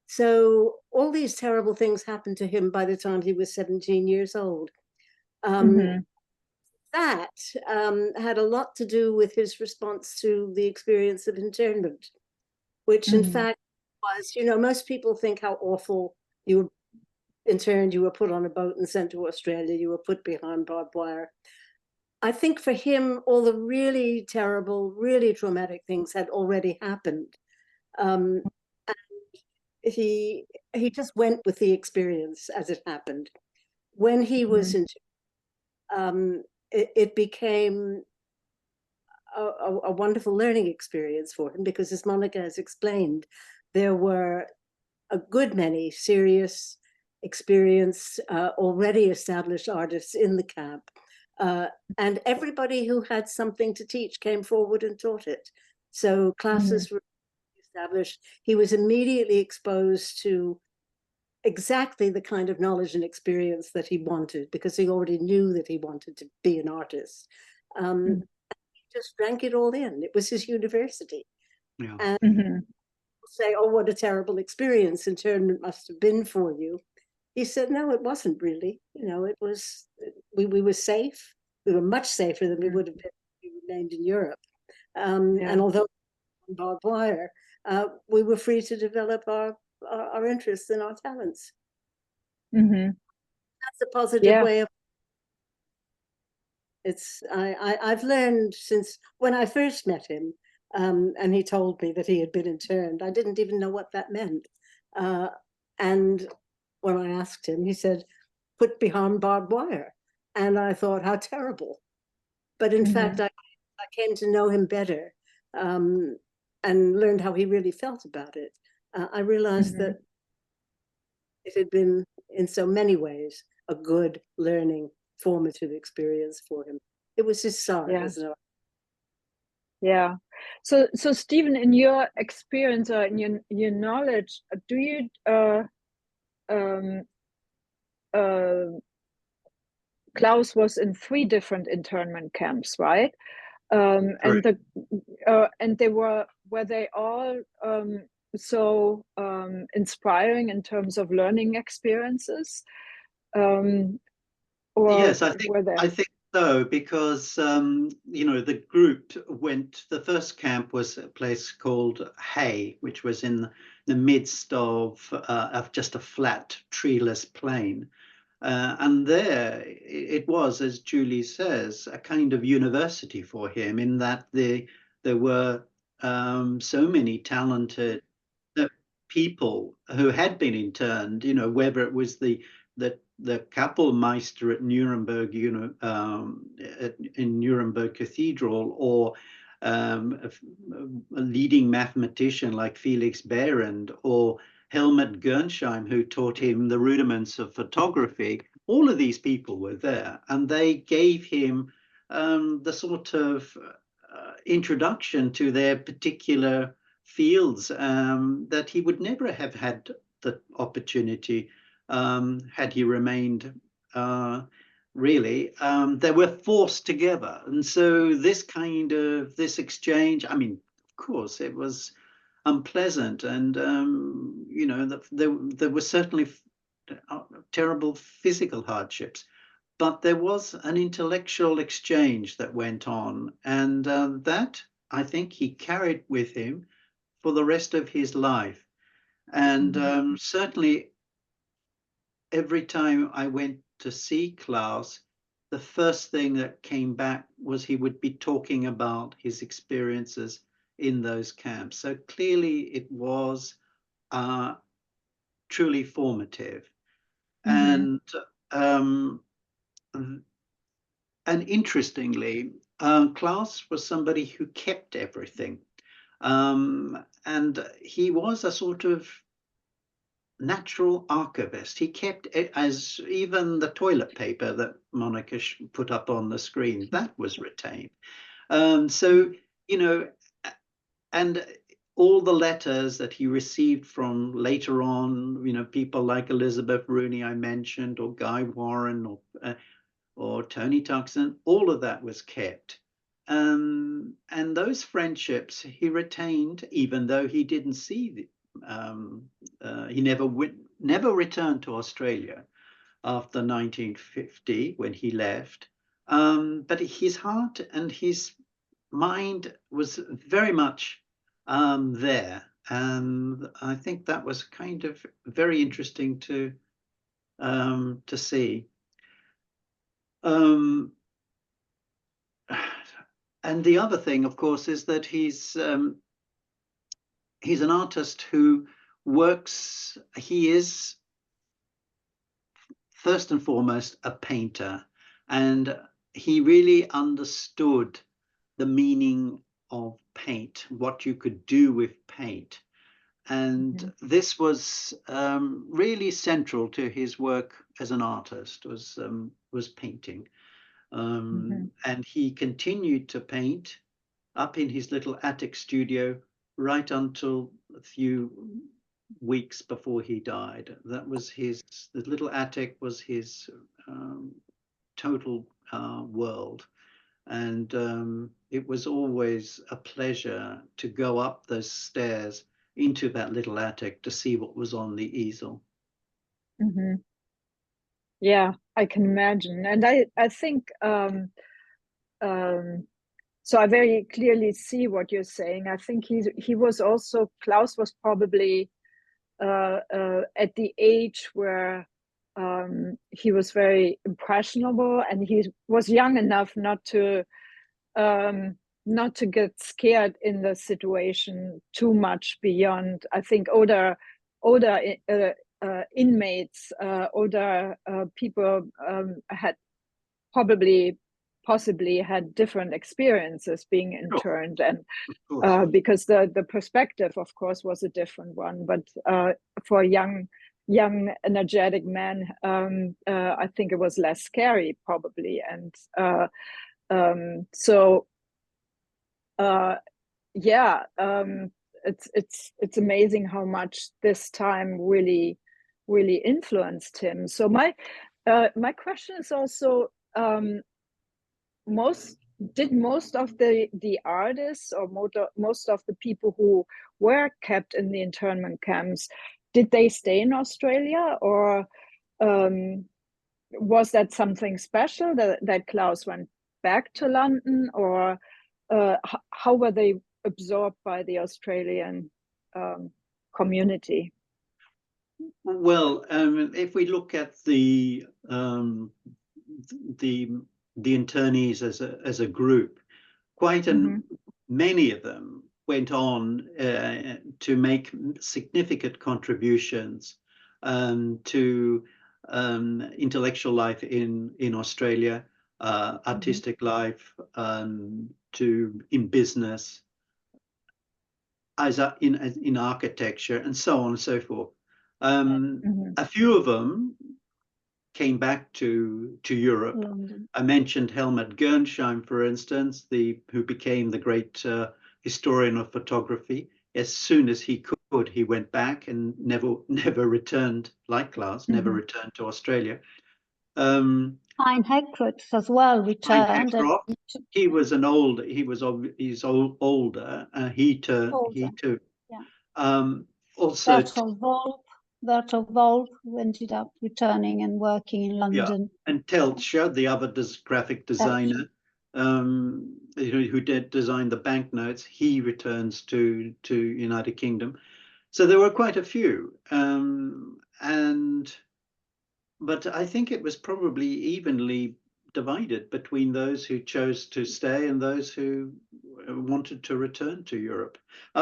So all these terrible things happened to him by the time he was 17 years old. That had a lot to do with his response to the experience of internment, which in fact was, most people think how awful you were interned, you were put on a boat and sent to Australia, you were put behind barbed wire. I think for him, all the really terrible, really traumatic things had already happened. And he just went with the experience as it happened. When he was in, it became a wonderful learning experience for him because, as Monica has explained, there were a good many serious experience already established artists in the camp. And everybody who had something to teach came forward and taught it. So classes were established. He was immediately exposed to exactly the kind of knowledge and experience that he wanted, because he already knew that he wanted to be an artist. He just drank it all in. It was his university.
Yeah.
And say, oh, what a terrible experience internment must have been for you. He said, no, it wasn't really. You know, it was, we were safe. We were much safer than we would have been if we remained in Europe. And although on barbed wire, we were free to develop our interests and our talents. That's a positive way of. It's I've learned since when I first met him, and he told me that he had been interned. I didn't even know what that meant. And when I asked him, he said, put behind barbed wire. And I thought, how terrible. But in fact, I came to know him better, and learned how he really felt about it. I realized that it had been, in so many ways, a good learning, formative experience for him. It was his start as an artist.
Yeah. So Stephen, in your experience or in your knowledge, do you Klaus was in 3 different internment camps, right? And they were they all so inspiring in terms of learning experiences? Or
yes, I think so, because you know, the group went. The first camp was a place called Hay, which was in the midst of just a flat, treeless plain. And there it was, as Julie says, a kind of university for him, in that there were so many talented people who had been interned, you know, whether it was the Kapellmeister at Nuremberg, in Nuremberg Cathedral, or a leading mathematician like Felix Behrend, or Helmut Gernsheim, who taught him the rudiments of photography. All of these people were there, and they gave him the sort of introduction to their particular fields that he would never have had the opportunity had he remained. Really, they were forced together, and so this exchange, I mean, of course it was unpleasant, and you know, there were certainly terrible physical hardships, but there was an intellectual exchange that went on, and that, I think, he carried with him for the rest of his life. And certainly every time I went to see Klaus, the first thing that came back was he would be talking about his experiences in those camps. So clearly it was truly formative. And interestingly, Klaus was somebody who kept everything. And he was a sort of natural archivist. He kept it, as even the toilet paper that Monica put up on the screen, that was retained. So, you know, and all the letters that he received from later on, you know, people like Elizabeth Rooney I mentioned, or Guy Warren, or Tony Tuxton, all of that was kept. And those friendships he retained, even though he didn't see he never returned to Australia after 1950 when he left. But his heart and his mind was very much there, and I think that was kind of very interesting to see. And the other thing, of course, is that he's an artist who works. He is first and foremost a painter, and he really understood the meaning of paint, what you could do with paint. And this was really central to his work as an artist, was painting. And he continued to paint up in his little attic studio right until a few weeks before he died. That was the little attic was his total world. And it was always a pleasure to go up those stairs into that little attic to see what was on the easel.
Yeah, I can imagine. And I think, so I very clearly see what you're saying. I think he was also, Klaus was probably at the age where he was very impressionable, and he was young enough not to get scared in the situation too much beyond. I think older inmates, older people had possibly had different experiences being interned, and because the perspective, of course, was a different one. But for a young energetic man, I think it was less scary probably. And it's amazing how much this time really influenced him. So my question is also, most of the artists, or most of the people who were kept in the internment camps, did they stay in Australia, or was that something special that Klaus went back to London, or how were they absorbed by the Australian community?
Well, if we look at the internees as a group, many of them went on to make significant contributions to intellectual life in Australia, artistic life, in business, as in architecture, and so on and so forth. A few of them came back to Europe.
London.
I mentioned Helmut Gernsheim, for instance, who became the great historian of photography. As soon as he could, he went back and never returned, like Klaus, never returned to Australia.
Hein Heckroth as well returned.
He was older. He too.
Yeah.
Also,
Bertolt Wolff ended up returning and working in London.
Yeah. And Telscher, the other graphic designer, who did design the banknotes, he returns to United Kingdom. So there were quite a few, but I think it was probably evenly divided between those who chose to stay and those who wanted to return to Europe.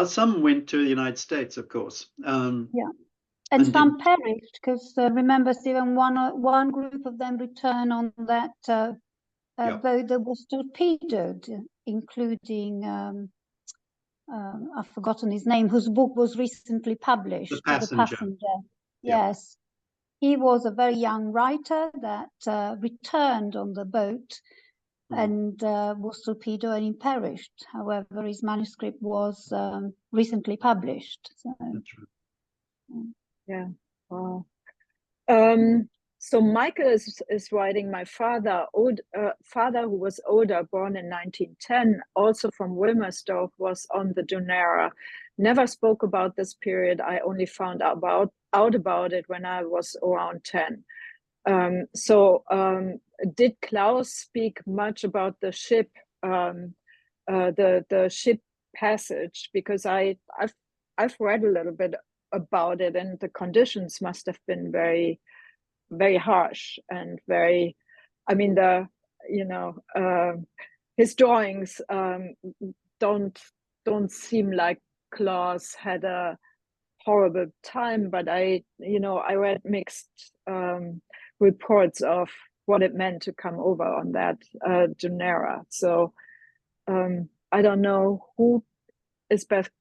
Some went to the United States, of course.
And some perished, because remember, Stephen, one group of them returned on that boat that was torpedoed, including I've forgotten his name, whose book was recently published.
The Passenger.
Yes. He was a very young writer that returned on the boat and was torpedoed, and he perished. However, his manuscript was recently published. So.
That's right.
Yeah. Wow. So Michael is writing, my father who was older, born in 1910, also from Wilmersdorf, was on the Dunera. Never spoke about this period. I only found out about it when I was around 10. Did Klaus speak much about the ship, the ship passage? Because I've read a little bit about it, and the conditions must have been very, very harsh and very, I mean, his drawings don't seem like Klaus had a horrible time, but I read mixed reports of what it meant to come over on that Dunera. So I don't know who is best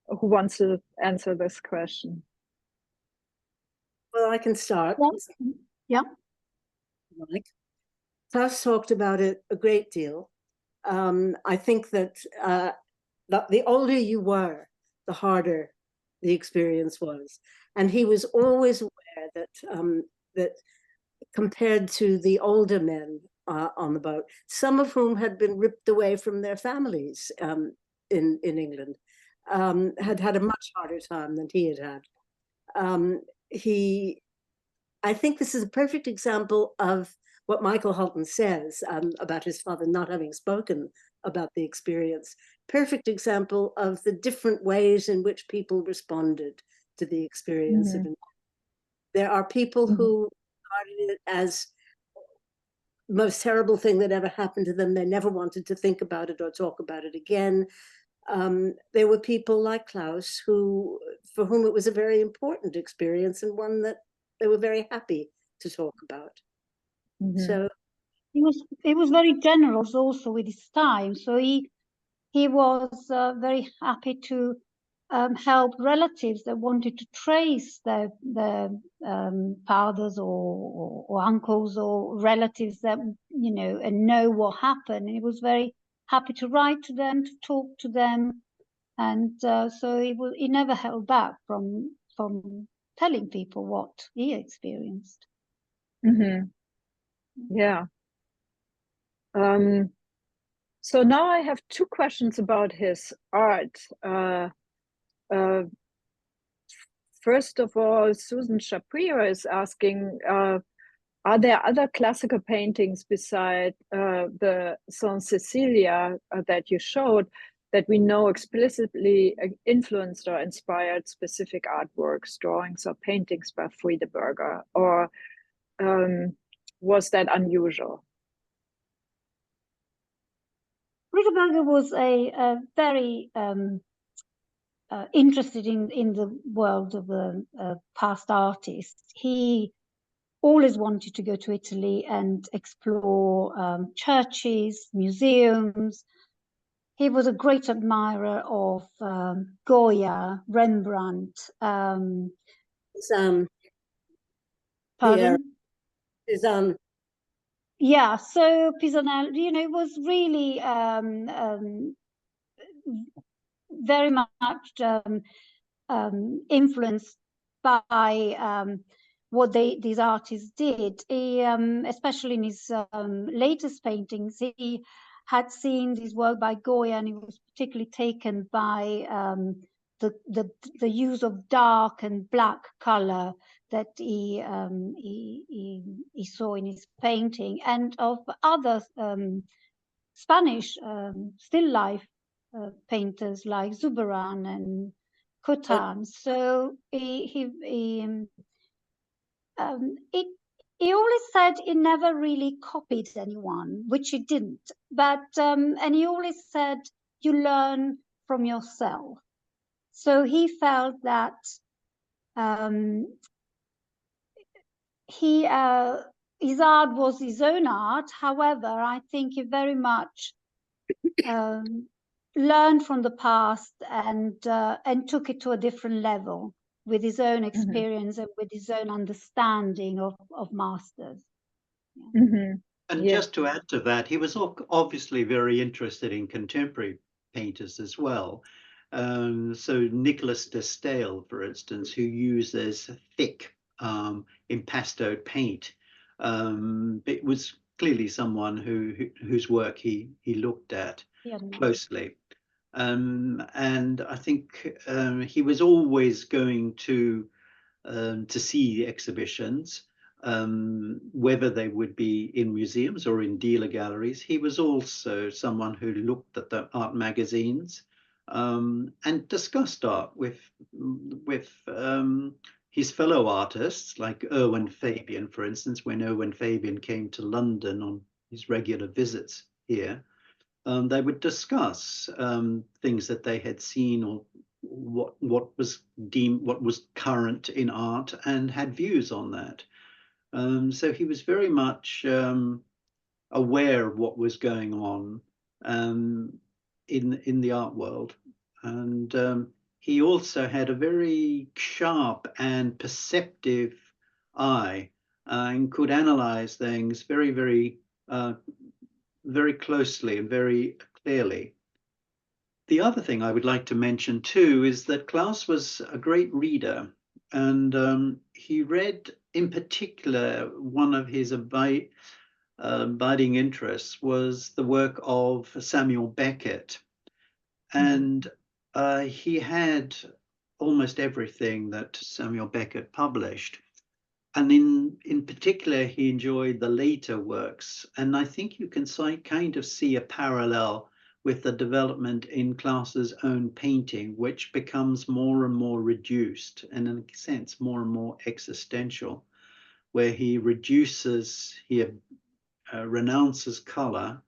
who wants to answer this question?
Well, I can start.
Yeah.
Mike. Klaus talked about it a great deal. I think that the older you were, the harder the experience was. And he was always aware that, that compared to the older men on the boat, some of whom had been ripped away from their families in England, had had a much harder time than he had had. I think this is a perfect example of what Michael Hulton says about his father not having spoken about the experience. Perfect example of the different ways in which people responded to the experience.
Mm-hmm.
There are people
Mm-hmm.
who regarded it as the most terrible thing that ever happened to them. They never wanted to think about it or talk about it again. There were people like Klaus for whom it was a very important experience and one that they were very happy to talk about.
Mm-hmm.
So
he was very generous also with his time. So he was very happy to help relatives that wanted to trace their fathers or uncles or relatives that, you know, and know what happened. And he was very happy to write to them, to talk to them. And so he never held back from telling people what he experienced.
Mm-hmm. Yeah. So now I have two questions about his art. First of all, Susan Shapiro is asking, are there other classical paintings beside the Saint Cecilia that you showed that we know explicitly influenced or inspired specific artworks, drawings, or paintings by Friedeberger? Or was that unusual?
Friedeberger was a very interested in the world of the past artists. He always wanted to go to Italy and explore churches, museums. He was a great admirer of Goya, Rembrandt. Pardon? Yeah, so Pisanelli, you know, was really very much influenced by what these artists did. He, especially in his latest paintings, he had seen this work by Goya, and he was particularly taken by the use of dark and black color that he saw in his painting, and of other Spanish still life painters like Zurbarán and Cotan. So he always said he never really copied anyone, which he didn't. But and he always said you learn from yourself. So he felt that his art was his own art. However, I think he very much learned from the past and took it to a different level with his own experience and with his own understanding of masters.
Yeah. Mm-hmm.
And just to add to that, he was obviously very interested in contemporary painters as well. So Nicholas de Stael, for instance, who uses thick impasto paint, it was clearly someone whose work he looked at closely. And I think he was always going to see exhibitions, whether they would be in museums or in dealer galleries. He was also someone who looked at the art magazines and discussed art with his fellow artists, like Erwin Fabian, for instance. When Erwin Fabian came to London on his regular visits here, they would discuss things that they had seen or what was deemed, what was current in art, and had views on that. So he was very much aware of what was going on in the art world, and he also had a very sharp and perceptive eye, and could analyze things very, very closely and very clearly. The other thing I would like to mention too is that Klaus was a great reader, and he read, in particular, one of his abiding interests was the work of Samuel Beckett. And he had almost everything that Samuel Beckett published. And in particular, he enjoyed the later works. And I think you can kind of see a parallel with the development in Klaus's own painting, which becomes more and more reduced, and in a sense, more and more existential, where he renounces color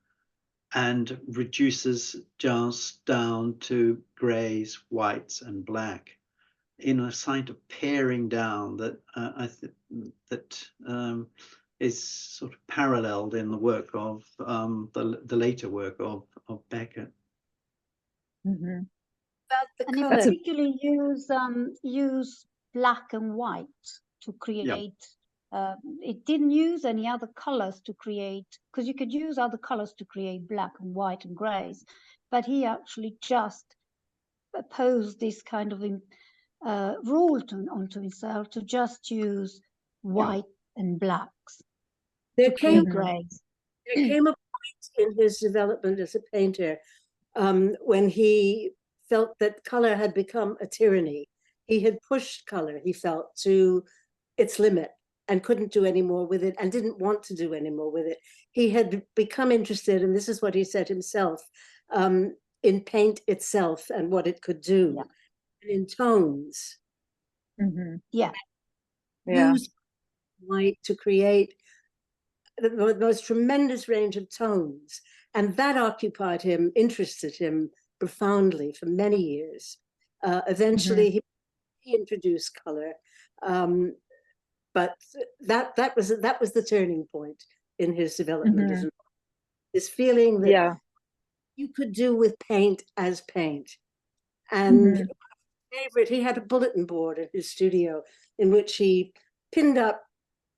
and reduces just down to grays, whites, and black, in a kind of paring down that is sort of paralleled in the work of the later work of Beckett.
Mm-hmm.
And he particularly use black and white to create. Yeah. It didn't use any other colors to create, because you could use other colors to create black and white and grays, but he actually just posed this kind of rule onto himself to just use white and blacks.
There came a point in his development as a painter when he felt that color had become a tyranny. He had pushed color, he felt, to its limit and couldn't do any more with it and didn't want to do any more with it. He had become interested, and this is what he said himself, in paint itself and what it could do, and in tones.
Mm-hmm.
Yeah.
Use white to create the most tremendous range of tones. And that occupied him, interested him profoundly for many years. Eventually, he introduced color, but that was the turning point in his development. Mm-hmm. This feeling that you could do with paint as paint. And favorite, he had a bulletin board in his studio in which he pinned up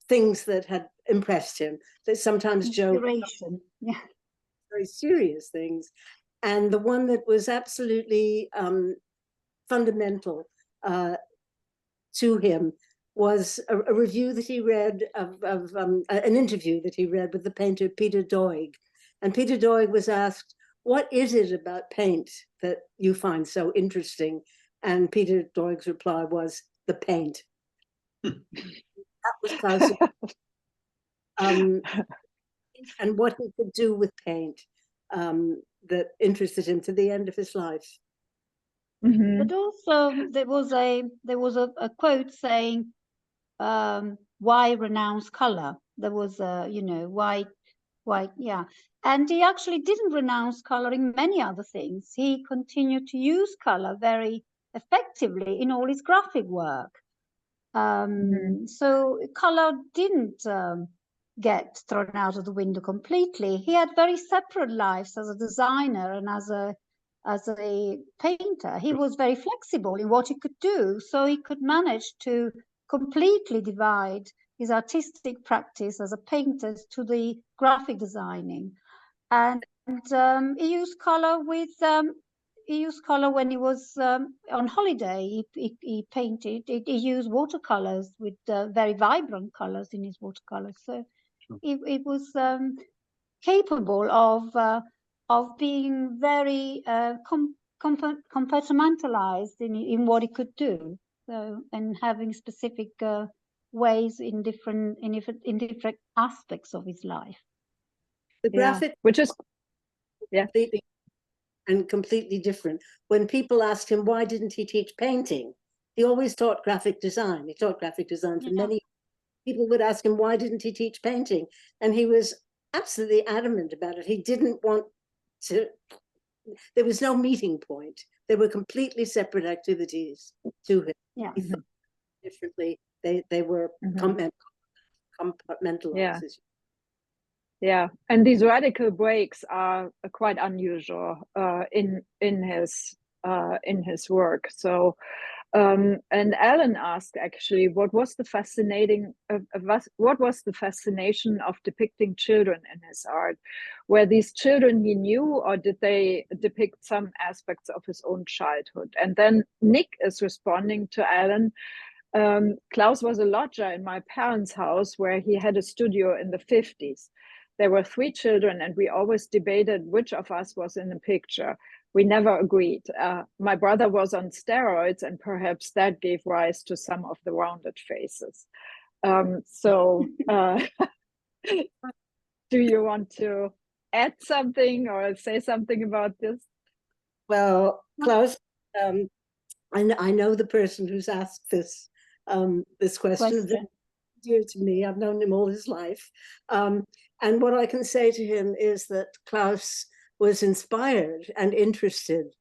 things that had impressed him, that sometimes joked, very serious things. And the one that was absolutely fundamental to him was a review that he read of an interview that he read with the painter Peter Doig. And Peter Doig was asked, "What is it about paint that you find so interesting?" And Peter Doig's reply was, "The paint." That was Klaus. And what he could do with paint that interested him to the end of his life.
Mm-hmm. But also there was a quote saying, "Why renounce color?" There was white, yeah. And he actually didn't renounce color in many other things. He continued to use color very effectively in all his graphic work. So color didn't get thrown out of the window completely. He had very separate lives as a designer and as a painter. He was very flexible in what he could do, so he could manage to completely divide his artistic practice as a painter to the graphic designing. And he used color when he was on holiday. He painted. He used watercolors with very vibrant colors in his watercolors. So it was capable of being very compartmentalized in what he could do. So, and having specific ways in different aspects of his life.
The graphic,
which is
completely different. When people asked him why didn't he teach painting, he always taught graphic design. He taught graphic design for many. People would ask him why didn't he teach painting, and he was absolutely adamant about it. He didn't want to. There was no meeting point. They were completely separate activities to him.
Yeah.
He thought differently. They were compartmentalized.
Yeah, and these radical breaks are quite unusual in his in his work. So, and Alan asked actually, what was the fascination of depicting children in his art? Were these children he knew, or did they depict some aspects of his own childhood? And then Nick is responding to Alan. Klaus was a lodger in my parents' house where he had a studio in the 50s. There were 3 children, and we always debated which of us was in the picture. We never agreed. My brother was on steroids, and perhaps that gave rise to some of the rounded faces. Do you want to add something or say something about this?
Well, Klaus, I know the person who's asked this question. Dear to me, I've known him all his life. And what I can say to him is that Klaus was inspired and interested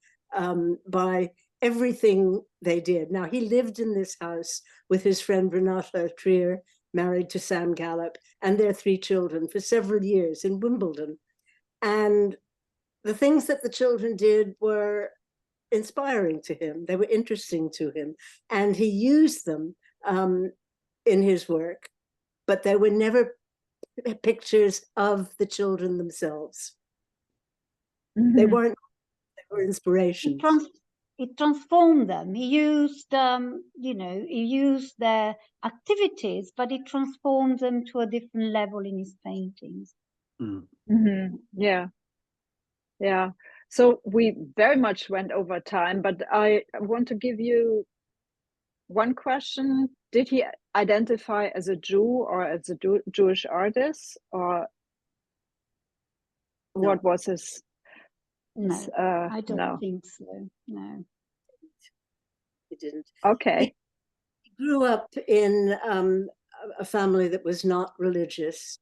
by everything they did. Now, he lived in this house with his friend Renata Trier, married to Sam Gallup, and their 3 children for several years in Wimbledon. And the things that the children did were inspiring to him. They were interesting to him. And he used them in his work, but there were never pictures of the children themselves.
Mm-hmm.
They were inspirations.
It transformed them. He used, he used their activities, but it transformed them to a different level in his paintings.
Mm-hmm. Yeah. So we very much went over time, but I want to give you one question. Did he identify as a Jew or as a Jewish artist, or what was his?
No, I don't think so. No,
he didn't.
Okay.
He grew up in a family that was not religious.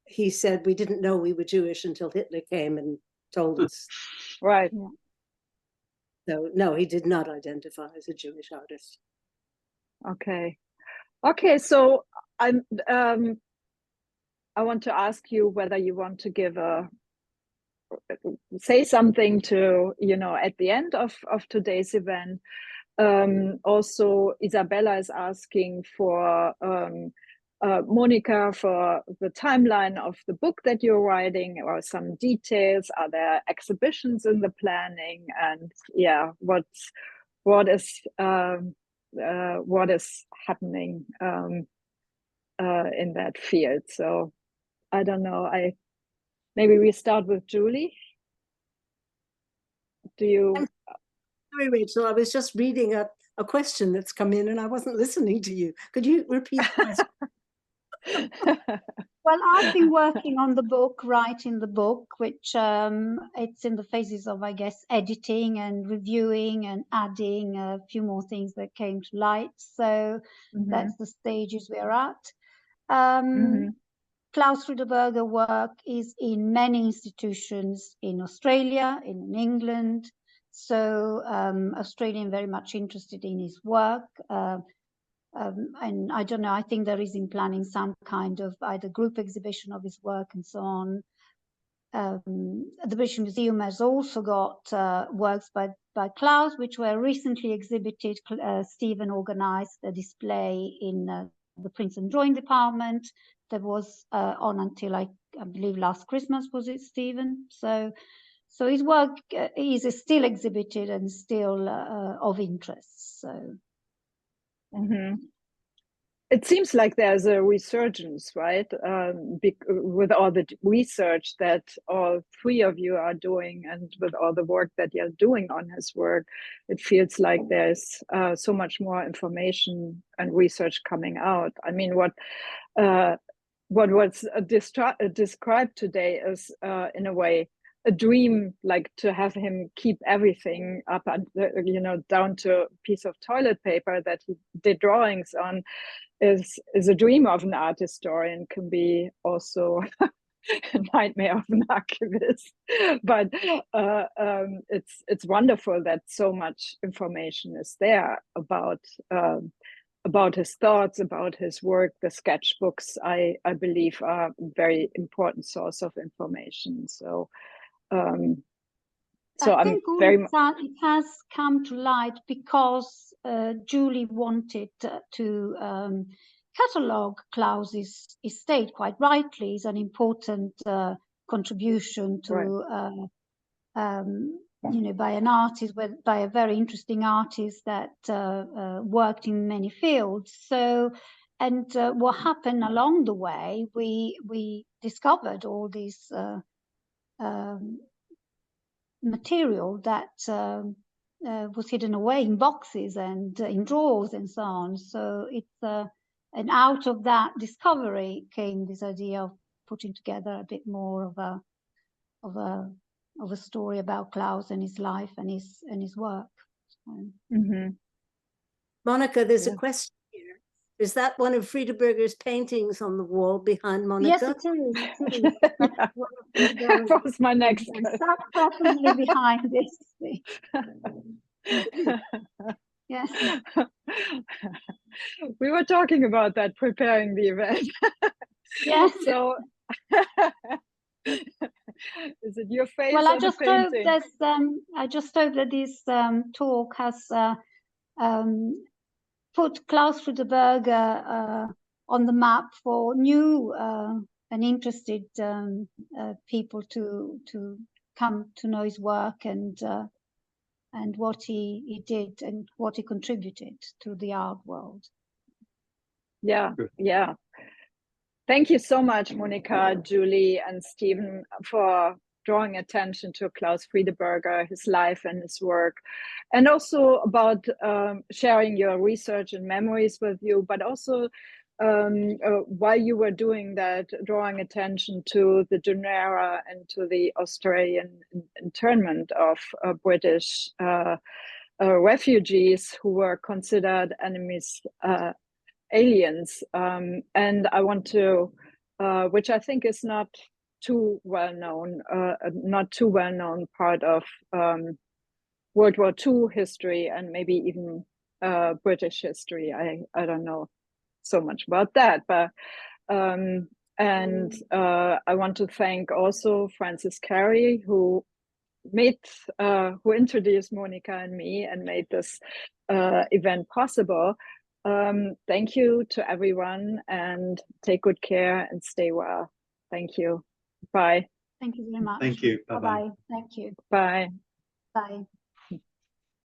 He said we didn't know we were Jewish until Hitler came and told us.
Right.
Yeah.
So no, he did not identify as a Jewish artist.
Okay. So I want to ask you whether you want to say something to, at the end of today's event. Also, Isabella is asking for Monica for the timeline of the book that you're writing, or some details. Are there exhibitions in the planning? And what is happening in that field? So I don't know. Maybe we start with Julie. Do you?
Sorry, Rachel, I was just reading a question that's come in and I wasn't listening to you. Could you repeat the question?
Well, I've been working on the book, writing the book, which it's in the phases of, I guess, editing and reviewing and adding a few more things that came to light. So that's the stages we're at. Klaus Friedeberger work is in many institutions in Australia, in England. So Australian very much interested in his work. And I don't know, I think there is in planning some kind of either group exhibition of his work and so on. The British Museum has also got works by Klaus, which were recently exhibited. Stephen organized a display in the Prints and Drawing Department that was on until I believe last Christmas, was it, Stephen? So his work is still exhibited and still of interest. So.
It seems like there's a resurgence, right? With all the research that all 3 of you are doing, and with all the work that you're doing on his work, it feels like there's so much more information and research coming out. I mean, what was described today is, in a way, a dream, like to have him keep everything up and down to a piece of toilet paper that he did drawings on, is a dream of an art historian, can be also a nightmare of an archivist. But it's wonderful that so much information is there about his thoughts, about his work. The sketchbooks, I believe, are a very important source of information. So So
I
I'm
think all
very
of that, it has come to light because Julie wanted to catalogue Klaus's estate quite rightly. Is an important contribution to, you know, by an artist, by a very interesting artist that worked in many fields. So, and what happened along the way, we discovered all these material that was hidden away in boxes and in drawers and so on. So it's and out of that discovery came this idea of putting together a bit more of a story about Klaus and his life and his work.
Monica, there's a question here. Is that one of Friedeberger's paintings on the wall behind Monica?
Yes, it is.
That was my next question.
Probably behind this thing. Yes.
We were talking about that preparing the event.
Yes.
So is it your face?
Well,
or the painting?
I just hope that this talk has put Klaus Friedeberger on the map for new and interested people to come to know his work and what he did and what he contributed to the art world.
Yeah, yeah. Thank you so much, Monica, Julie, and Stephen, for drawing attention to Klaus Friedeberger, his life and his work, and also about sharing your research and memories with you, but also while you were doing that, drawing attention to the Dunera and to the Australian internment of British refugees who were considered enemies, aliens. And I want to, which I think is not too well known, part of World War II history and maybe even British history. I don't know so much about that, but I want to thank also Francis Carey, who introduced Monica and me and made this event possible. Thank you to everyone, and take good care and stay well. Thank you. Bye.
Thank you very much.
Thank you.
Bye-bye. Thank you.
Bye.
Bye.